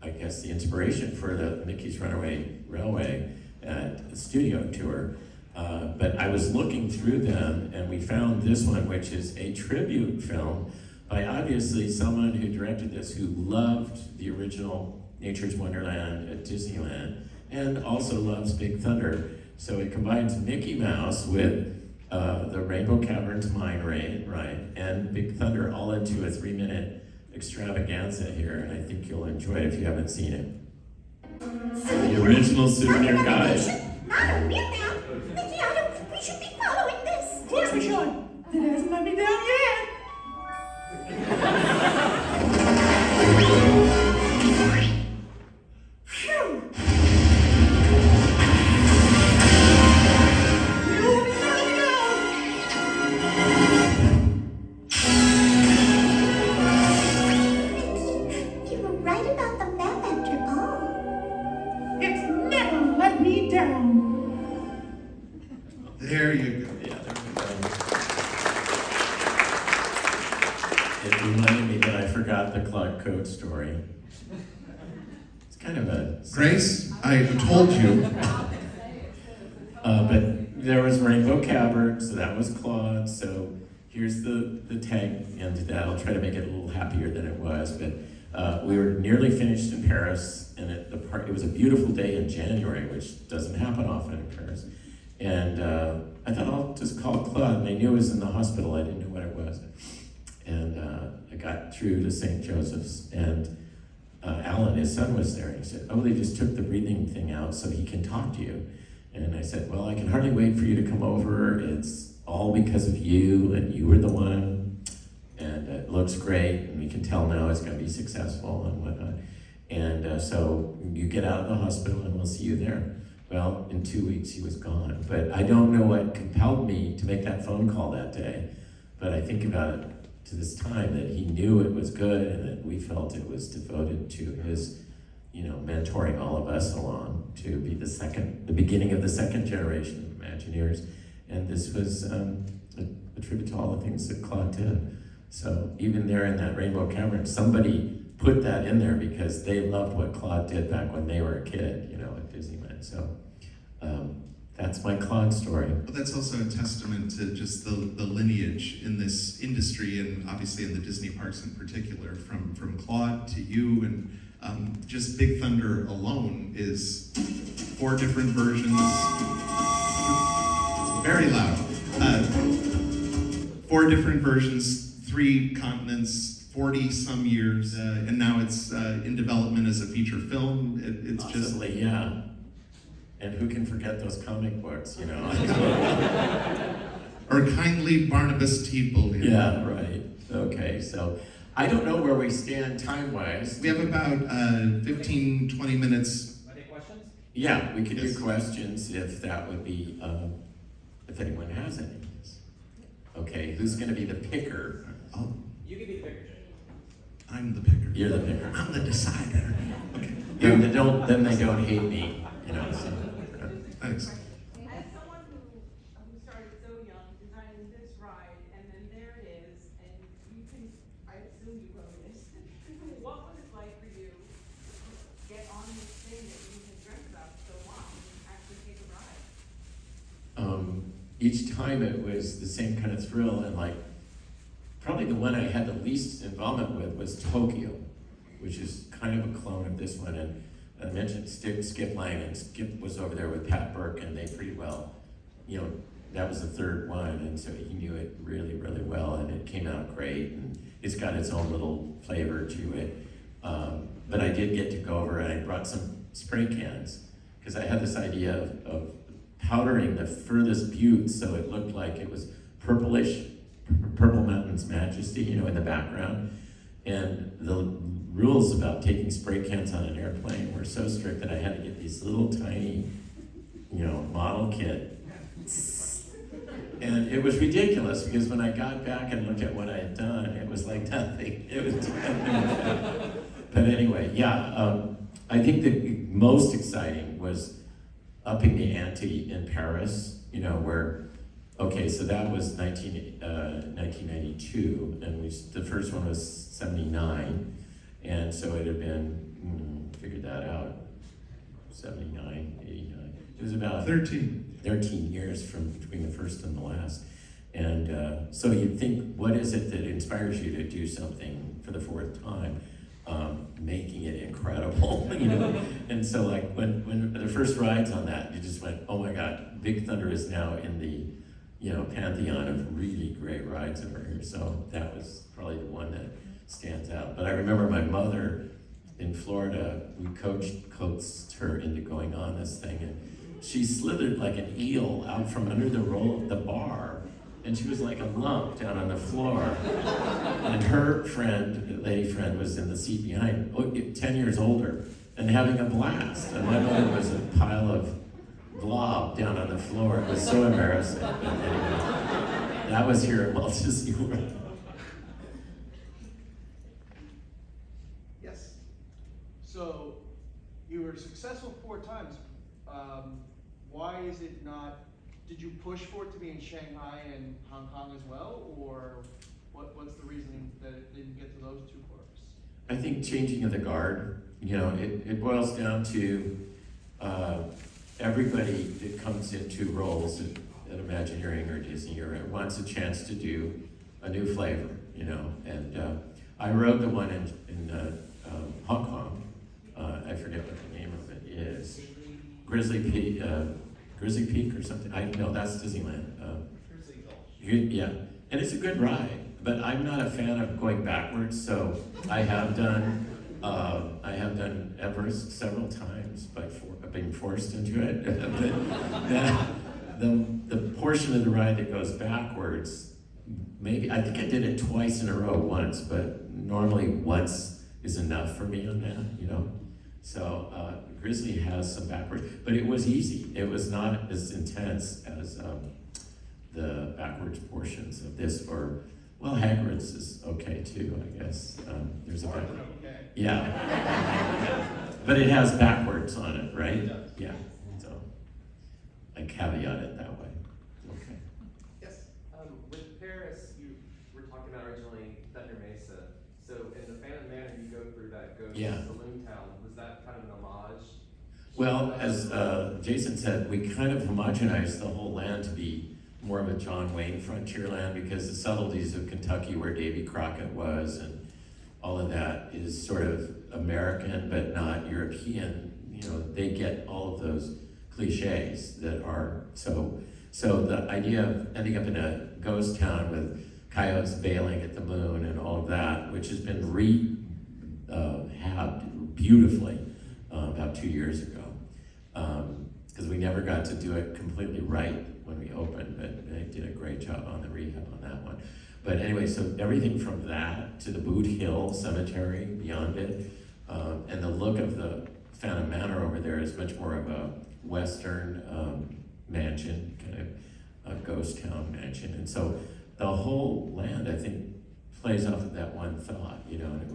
inspiration for the Mickey's Runaway Railway at the studio tour. But I was looking through them, and we found this one, which is a tribute film by obviously someone who directed this, who loved the original Nature's Wonderland at Disneyland, and also loves Big Thunder. So it combines Mickey Mouse with the Rainbow Caverns mine right, and Big Thunder all into a 3-minute extravaganza here, and I think you'll enjoy it if you haven't seen it. The original souvenir guide. Not a bit now. Mickey, I don't think we should be following this. Of course we should. It hasn't let me down yet. Phew. You let me go. it reminded me that I forgot the Claude Code story. It's kind of a... Grace, I told you. But there was Rainbow Cavern, so that was Claude. So here's the tag end to that. I'll try to make it a little happier than it was. But we were nearly finished in Paris, and it was a beautiful day in January, which doesn't happen often in Paris. And I thought I'll just call Claude, and they knew I was in the hospital. I didn't know what it was. And I got through to St. Joseph's, and Alan, his son, was there. And he said, "Oh, they just took the breathing thing out so he can talk to you." And I said, "Well, I can hardly wait for you to come over. It's all because of you, and you were the one. And it looks great, and we can tell now it's going to be successful and whatnot. And so you get out of the hospital, and we'll see you there." Well, in 2 weeks, he was gone. But I don't know what compelled me to make that phone call that day. But I think about it to this time that he knew it was good, and that we felt it was devoted to his, mentoring all of us along to be the beginning of the second generation of Imagineers. And this was a tribute to all the things that Claude did. So even there in that Rainbow Cavern, somebody put that in there because they loved what Claude did back when they were a kid, at Disneyland. So that's my Claude story. But that's also a testament to just the lineage in this industry, and obviously in the Disney parks in particular, from Claude to you, and just Big Thunder alone is 4 different versions. Very loud. 4 different versions, 3 continents, 40 some years, and now it's in development as a feature film. It's Possibly, just yeah. And who can forget those comic books, Or kindly Barnabas T. Bullion. Yeah, right. Okay, so I don't know where we stand time-wise. We have about 15, 20 minutes. Are there questions? Yeah, we could Yes. do questions if that would be, if anyone has any. Okay, who's going to be the picker? You can be the picker. I'm the picker. You're the picker. I'm the decider. Okay. Then they don't hate me, So. Thanks. As someone who started so young designing this ride, and then there it is, and I assume you wrote this. What was it like for you to get on this thing that you had dreamt about for so long and actually take a ride? Each time it was the same kind of thrill, and probably the one I had the least involvement with was Tokyo, which is kind of a clone of this one. And I mentioned Skip Lang, and Skip was over there with Pat Burke, and they pretty well, that was the 3rd one, and so he knew it really, really well, and it came out great, and it's got its own little flavor to it. But I did get to go over, and I brought some spray cans, because I had this idea of powdering the furthest buttes so it looked like it was purplish, Purple Mountain's Majesty, in the background. And the rules about taking spray cans on an airplane were so strict that I had to get these little tiny, model kit. And it was ridiculous because when I got back and looked at what I had done, it was like nothing. It was But anyway, yeah, I think the most exciting was upping the ante in Paris, where, okay, so that was 1992, and the first one was 79, and so it had been, figured that out, 79, 89. It was about 13 years between the first and the last. And so you'd think, what is it that inspires you to do something for the 4th time? Making it incredible, And so when the first rides on that, you just went, oh my God, Big Thunder is now in the, pantheon of really great rides over here. So that was probably the one that stands out. But I remember my mother in Florida, we coaxed her into going on this thing, and she slithered like an eel out from under the bar, and she was like a lump down on the floor. And her lady friend, was in the seat behind, 10 years older, and having a blast. And my mother was a pile of blob down on the floor. It was so embarrassing. But anyway, that was here at Walt Disney World. Yes. So you were successful 4 times. Why is it not? Did you push for it to be in Shanghai and Hong Kong as well, or what what's the reasoning that it didn't get to those two parks? I think changing of the guard, it boils down to everybody that comes into roles at Imagineering or Disney or wants a chance to do a new flavor, and I wrote the one in Hong Kong. I forget what the name of it is. Grizzly Peak or something. No, that's Disneyland. Yeah, and it's a good ride, but I'm not a fan of going backwards. So I have done Everest several times by being forced into it. the portion of the ride that goes backwards, I think I did it twice in a row once, but normally once is enough for me on that, So Grizzly has some backwards, but it was easy. It was not as intense as the backwards portions of this, Hagrid's is okay too, I guess. There's a backward. Yeah. But it has backwards on it, right? It does. Yeah, so I caveat it that way. Okay. Yes. With Paris, you were talking about originally Thunder Mesa. So in the Phantom Manor, you go through that ghost saloon town. Was that kind of an homage? Well, as Jason said, we kind of homogenized the whole land to be more of a John Wayne frontier land because the subtleties of Kentucky, where Davy Crockett was, and all of that is sort of American but not European. They get all of those cliches that are so the idea of ending up in a ghost town with coyotes bailing at the moon and all of that, which has been rehabbed beautifully about 2 years ago, because we never got to do it completely right when we opened, but they did a great job on the rehab on that one. But anyway, so everything from that to the Boot Hill Cemetery beyond it, and the look of the Phantom Manor over there is much more of a Western mansion, kind of a ghost town mansion. And so the whole land, I think, plays off of that one thought, and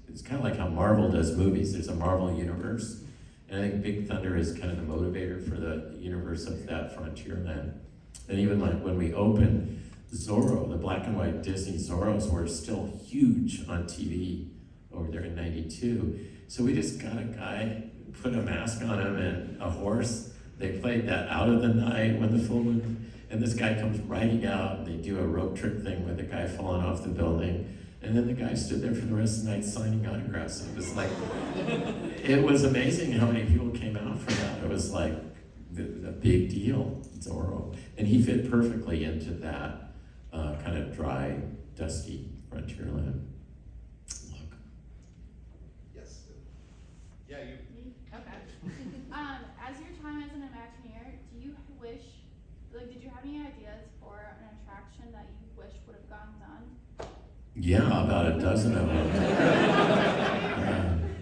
it's kind of like how Marvel does movies. There's a Marvel universe, and I think Big Thunder is kind of the motivator for the universe of that frontier land. And even like when we opened Zorro, the black and white Disney Zorros were still huge on TV over there in '92. So we just got a guy, put a mask on him and a horse. They played that Out of the Night when the full moon, and this guy comes riding out, and they do a rope trick thing with the guy falling off the building. And then the guy stood there for the rest of the night signing autographs. It was like, it was amazing how many people came out for that. It was like the big deal, Zorro. And he fit perfectly into that kind of dry, dusty frontier land. Look. Yes. Yeah, you. Okay. As your time as an Imagineer, do you wish, did you have any ideas for an attraction that you wish would have gotten done? Yeah, about a dozen of them.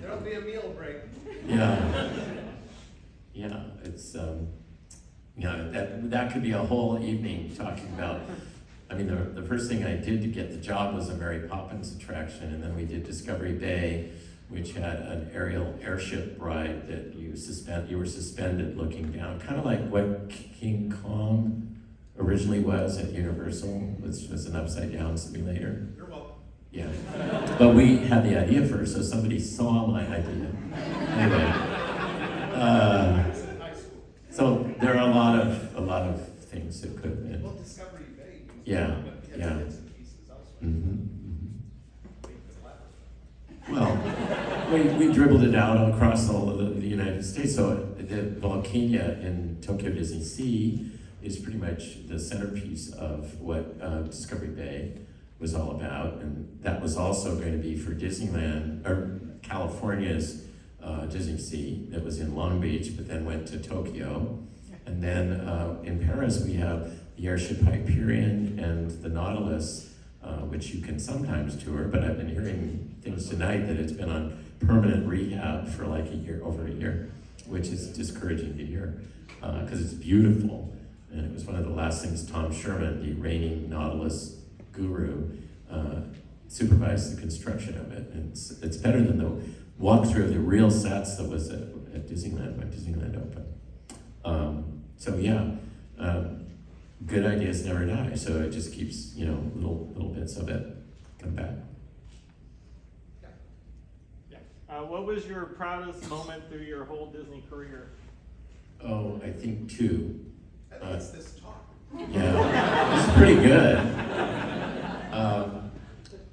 There'll be a meal break. Yeah. Yeah, it's, that could be a whole evening talking about, the first thing I did to get the job was a Mary Poppins attraction, and then we did Discovery Bay, which had an aerial airship ride that you were suspended looking down, kind of like what King Kong originally was at Universal, which was an upside down simulator. You're welcome. Yeah, but we had the idea first, so somebody saw my idea. Anyway, so there are a lot of things that could have been. Well, Discovery Bay. Yeah. Bits and pieces elsewhere. Well, we dribbled it out across all of the United States. So the Volcania in Tokyo Disney Sea is pretty much the centerpiece of what Discovery Bay was all about, and that was also going to be for Disneyland, or California's Disney Sea, that was in Long Beach, but then went to Tokyo. And then in Paris, we have the airship Hyperion and the Nautilus, which you can sometimes tour, but I've been hearing things tonight that it's been on permanent rehab for like over a year, which is discouraging to hear, because it's beautiful. And it was one of the last things Tom Sherman, the reigning Nautilus guru, supervised the construction of it. And it's better than the walkthrough of the real sets that was at Disneyland when Disneyland opened. Good ideas never die. So it just keeps, little bits of it come back. What was your proudest moment through your whole Disney career? Oh, I think two. I think it's this talk. Yeah, it's pretty good.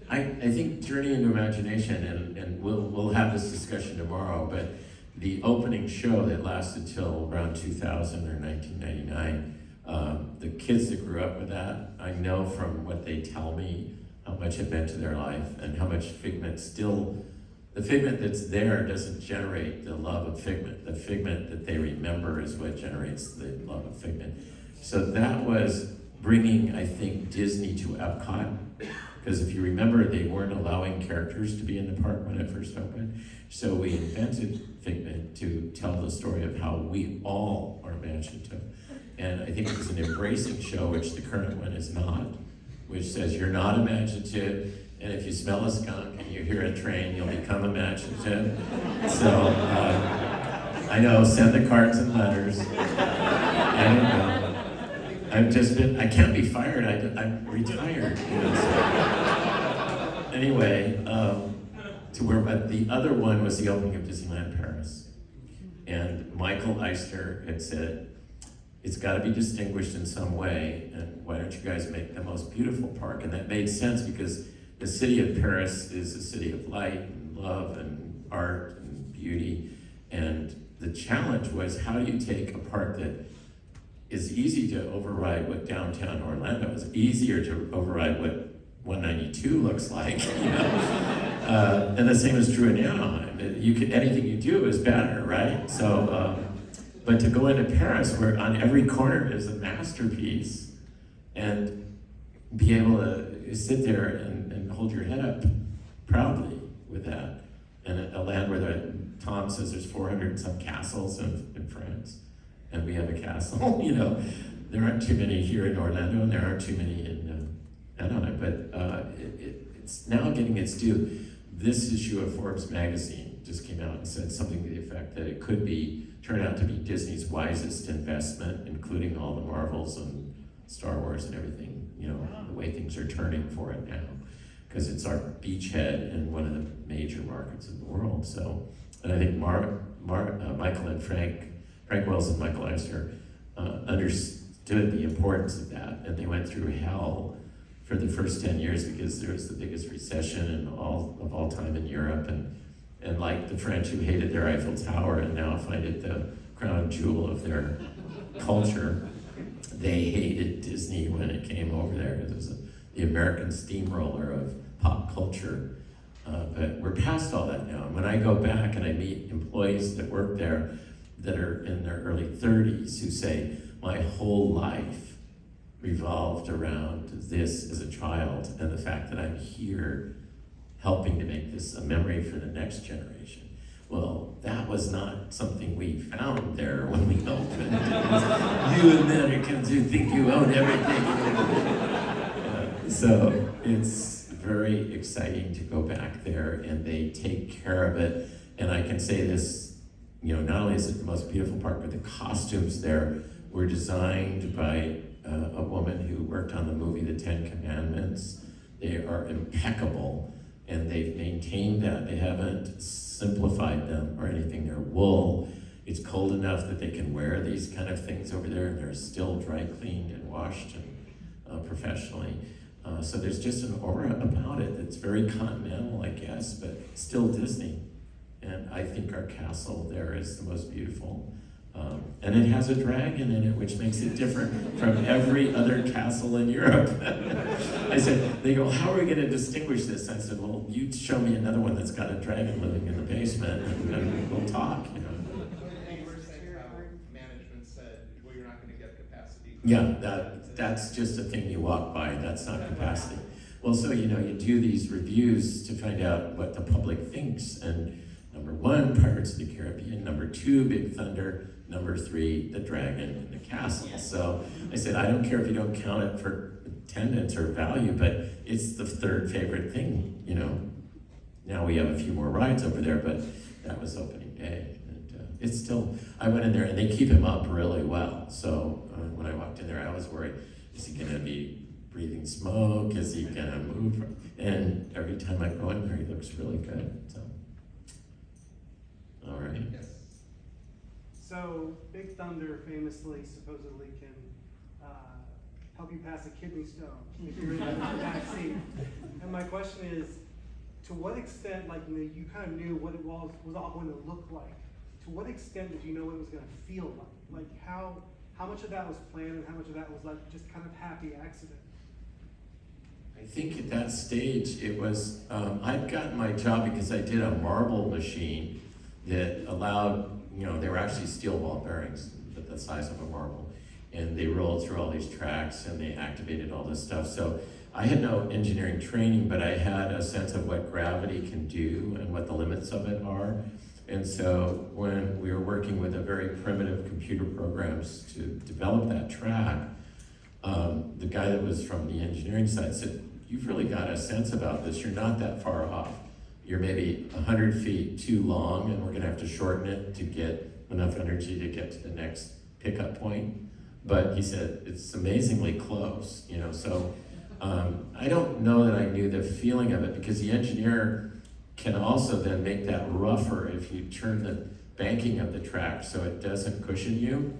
I think Journey into Imagination, and we'll have this discussion tomorrow, but the opening show that lasted till around 2000 or 1999, the kids that grew up with that, I know from what they tell me how much it meant to their life and how much Figment still, the Figment that's there doesn't generate the love of Figment. The Figment that they remember is what generates the love of Figment. So that was bringing, I think, Disney to Epcot. Because if you remember, they weren't allowing characters to be in the park when it first opened. So we invented Figment to tell the story of how we all are imaginative. And I think it was an embracing show, which the current one is not, which says you're not imaginative, and if you smell a skunk and you hear a train, you'll become imaginative. So I know, send the cards and letters. I don't know. I can't be fired, I'm retired. You know, so. Anyway, but the other one was the opening of Disneyland Paris. And Michael Eisner had said, it's got to be distinguished in some way, and why don't you guys make the most beautiful park? And that made sense because the city of Paris is a city of light and love and art and beauty. And the challenge was, how do you take a park that is easy to override what downtown Orlando is, easier to override what 192 looks like, you know? And the same is true in Anaheim. Anything you do is better, right? So, but to go into Paris, where on every corner is a masterpiece, and be able to sit there and hold your head up proudly with that, and a land where Tom says there's 400 and some castles in France, and we have a castle. You know, there aren't too many here in Orlando, and there aren't too many in Anaheim, but it's now getting its due. This issue of Forbes magazine just came out and said something to the effect that it could turn out to be Disney's wisest investment, including all the Marvels and Star Wars and everything, you know, the way things are turning for it now, because it's our beachhead in one of the major markets in the world. So, and I think Michael and Frank Wells and Michael Eisner understood the importance of that, and they went through hell for the first 10 years because there was the biggest recession of all time in Europe, and like the French who hated their Eiffel Tower and now find it the crown jewel of their culture, they hated Disney when it came over there because it was the American steamroller of pop culture. But we're past all that now. And when I go back and I meet employees that work there that are in their early 30s who say, my whole life revolved around this as a child and the fact that I'm here helping to make this a memory for the next generation. Well, that was not something we found there when we opened. You Americans who think you own everything. So it's very exciting to go back there, and they take care of it. And I can say this, you know, not only is it the most beautiful park, but the costumes there were designed by a woman who worked on the movie The Ten Commandments. They are impeccable, and they've maintained that. They haven't simplified them or anything. They're wool. It's cold enough that they can wear these kind of things over there, and they're still dry cleaned and washed and professionally. So there's just an aura about it that's very continental, I guess, but still Disney. And I think our castle there is the most beautiful. And it has a dragon in it, which makes it different from every other castle in Europe. I said, they go, how are we going to distinguish this? I said, well, you show me another one that's got a dragon living in the basement, and we'll talk, you know. You were saying how management said, well, you're not going to get capacity. Yeah, that's just a thing you walk by, that's not capacity. Well, so, you know, you do these reviews to find out what the public thinks, and number 1, Pirates of the Caribbean, number 2, Big Thunder, number 3, the dragon and the castle. So I said, I don't care if you don't count it for attendance or value, but it's the 3rd favorite thing, you know. Now we have a few more rides over there, but that was opening day. And it's still, I went in there and they keep him up really well. So when I walked in there, I was worried, is he gonna be breathing smoke? Is he gonna move? And every time I go in there, he looks really good. So, all right. Yes. So, Big Thunder famously, supposedly, can help you pass a kidney stone if you're in the back seat. And my question is, to what extent, like, you kind of knew what it was all going to look like. To what extent did you know what it was going to feel like? Like, how much of that was planned and how much of that was like just kind of happy accident? I think at that stage it was, I'd gotten my job because I did a marble machine that allowed, they were actually steel ball bearings, but the size of a marble. And they rolled through all these tracks and they activated all this stuff. So I had no engineering training, but I had a sense of what gravity can do and what the limits of it are. And so when we were working with a very primitive computer programs to develop that track, the guy that was from the engineering side said, "You've really got a sense about this. You're not that far off. You're maybe 100 feet too long, and we're gonna have to shorten it to get enough energy to get to the next pickup point." But he said, it's amazingly close, so I don't know that I knew the feeling of it, because the engineer can also then make that rougher if you turn the banking of the track so it doesn't cushion you.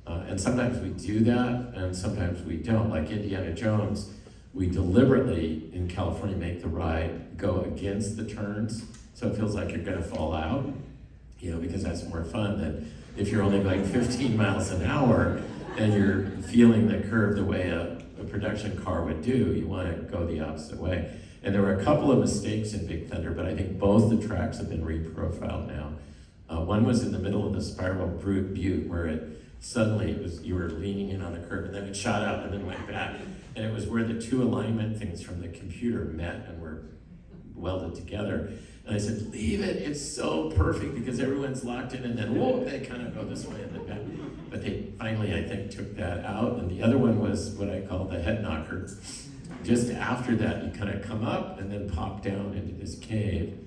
And sometimes we do that, and sometimes we don't. Like Indiana Jones, we deliberately in California make the ride go against the turns, so it feels like you're gonna fall out, because that's more fun than if you're only going 15 miles an hour and you're feeling the curve the way a production car would do. You want to go the opposite way. And there were a couple of mistakes in Big Thunder, but I think both the tracks have been reprofiled now. One was in the middle of the spiral butte where you were leaning in on the curve, and then it shot out and then went back. And it was where the two alignment things from the computer met and were welded together. And I said, leave it, it's so perfect because everyone's locked in, and then whoa, they kind of go this way and then back. But they finally, I think, took that out. And the other one was what I call the head knocker. Just after that, you kind of come up and then pop down into this cave,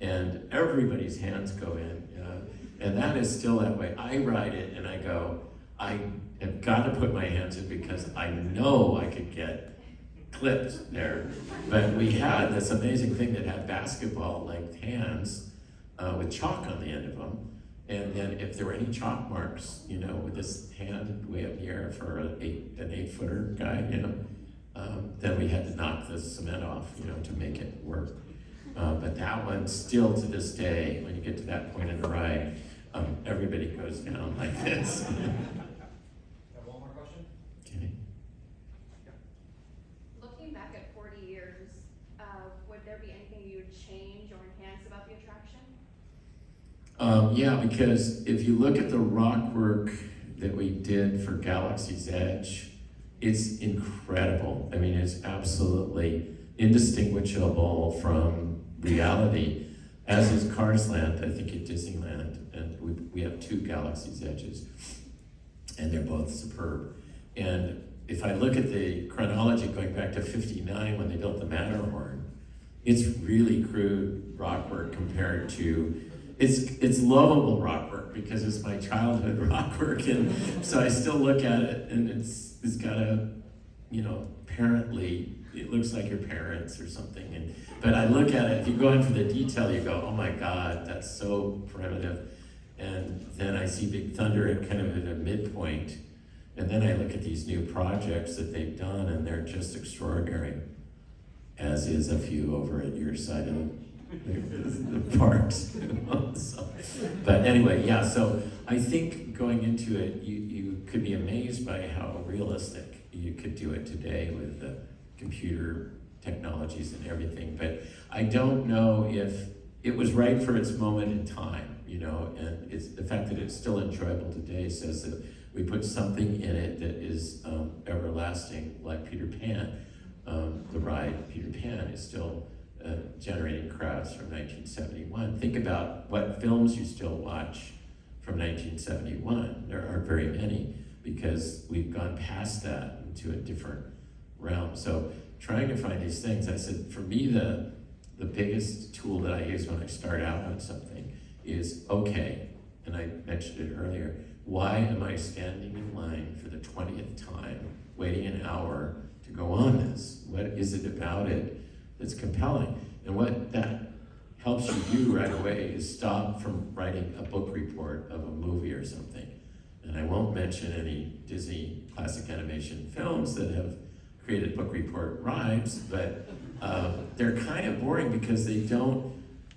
and everybody's hands go in. And that is still that way. I ride it and I go, I have got to put my hands in because I know I could get clipped there. But we had this amazing thing that had basketball-length hands with chalk on the end of them. And then if there were any chalk marks, with this hand way up in the air for an 8-footer guy, then we had to knock the cement off, to make it work. But that one, still to this day, when you get to that point in the ride, everybody goes down like this. Got one more question? Okay. Looking back at 40 years, would there be anything you would change or enhance about the attraction? Yeah, because if you look at the rock work that we did for Galaxy's Edge, it's incredible. I mean, it's absolutely indistinguishable from reality, as is Cars Land, I think, at Disneyland. And we have 2 Galaxy's Edges, and they're both superb. And if I look at the chronology going back to 59 when they built the Matterhorn, it's really crude rock work compared to, it's lovable rock work because it's my childhood rock work, and so I still look at it and it's got a, apparently it looks like your parents or something, but I look at it, if you go in for the detail, you go, oh my God, that's so primitive. And then I see Big Thunder at kind of at a midpoint, and then I look at these new projects that they've done, and they're just extraordinary, as is a few over at your side of the parks. So, but anyway, yeah, so I think going into it, you could be amazed by how realistic you could do it today with the computer technologies and everything. But I don't know if it was right for its moment in time, and it's the fact that it's still enjoyable today says that we put something in it that is everlasting, like Peter Pan. The ride Peter Pan is still generating crowds from 1971. Think about what films you still watch from 1971. There aren't very many because we've gone past that into a different realm. So trying to find these things, I said, for me, the biggest tool that I use when I start out on something is, okay, and I mentioned it earlier, why am I standing in line for the 20th time, waiting an hour to go on this? What is it about it that's compelling? And what that helps you do right away is stop from writing a book report of a movie or something. And I won't mention any Disney classic animation films that have created book report rides, but they're kind of boring because they don't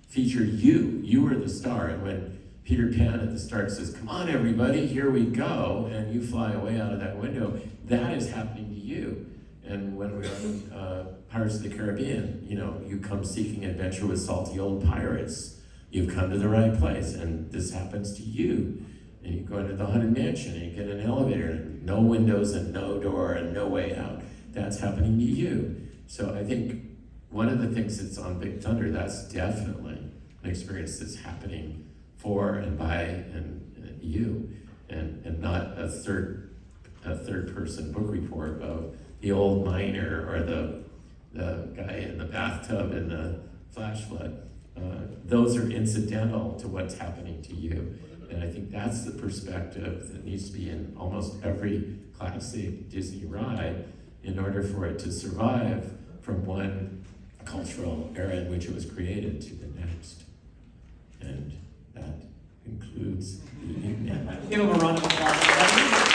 feature you. You are the star. And when Peter Pan at the start says, "Come on, everybody, here we go," and you fly away out of that window, that is happening to you. And when we're on Pirates of the Caribbean, you know, you come seeking adventure with salty old pirates. You've come to the right place, and this happens to you. And you go into the Haunted Mansion, and you get an elevator, and no windows, and no door, and no way out. That's happening to you. So I think one of the things that's on Big Thunder, that's definitely an experience that's happening for and by and you, and not a third person book report of the old miner or the guy in the bathtub in the flash flood. Those are incidental to what's happening to you. And I think that's the perspective that needs to be in almost every classic Disney ride in order for it to survive from one cultural era in which it was created to the next. And that concludes the evening. Give him a round of applause, everybody.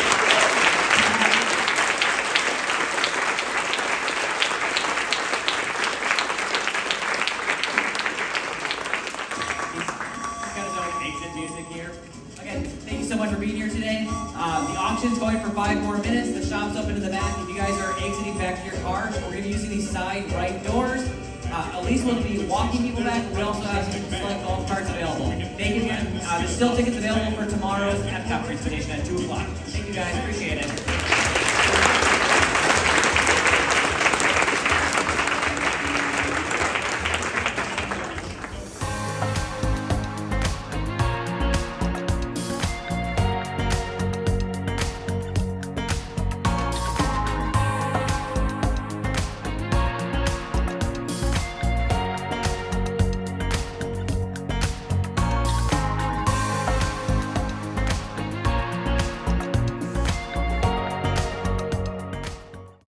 Thank you so much for being here today. The auction's going for 5 more minutes. The shop's open in the back. If you guys are exiting back to your cars, we're going to be using these side right doors. Elise will be walking people back. We also have some select golf carts available. Thank you again. There's still tickets available for tomorrow's Epcot presentation at 2 o'clock. Thank you guys. Appreciate it.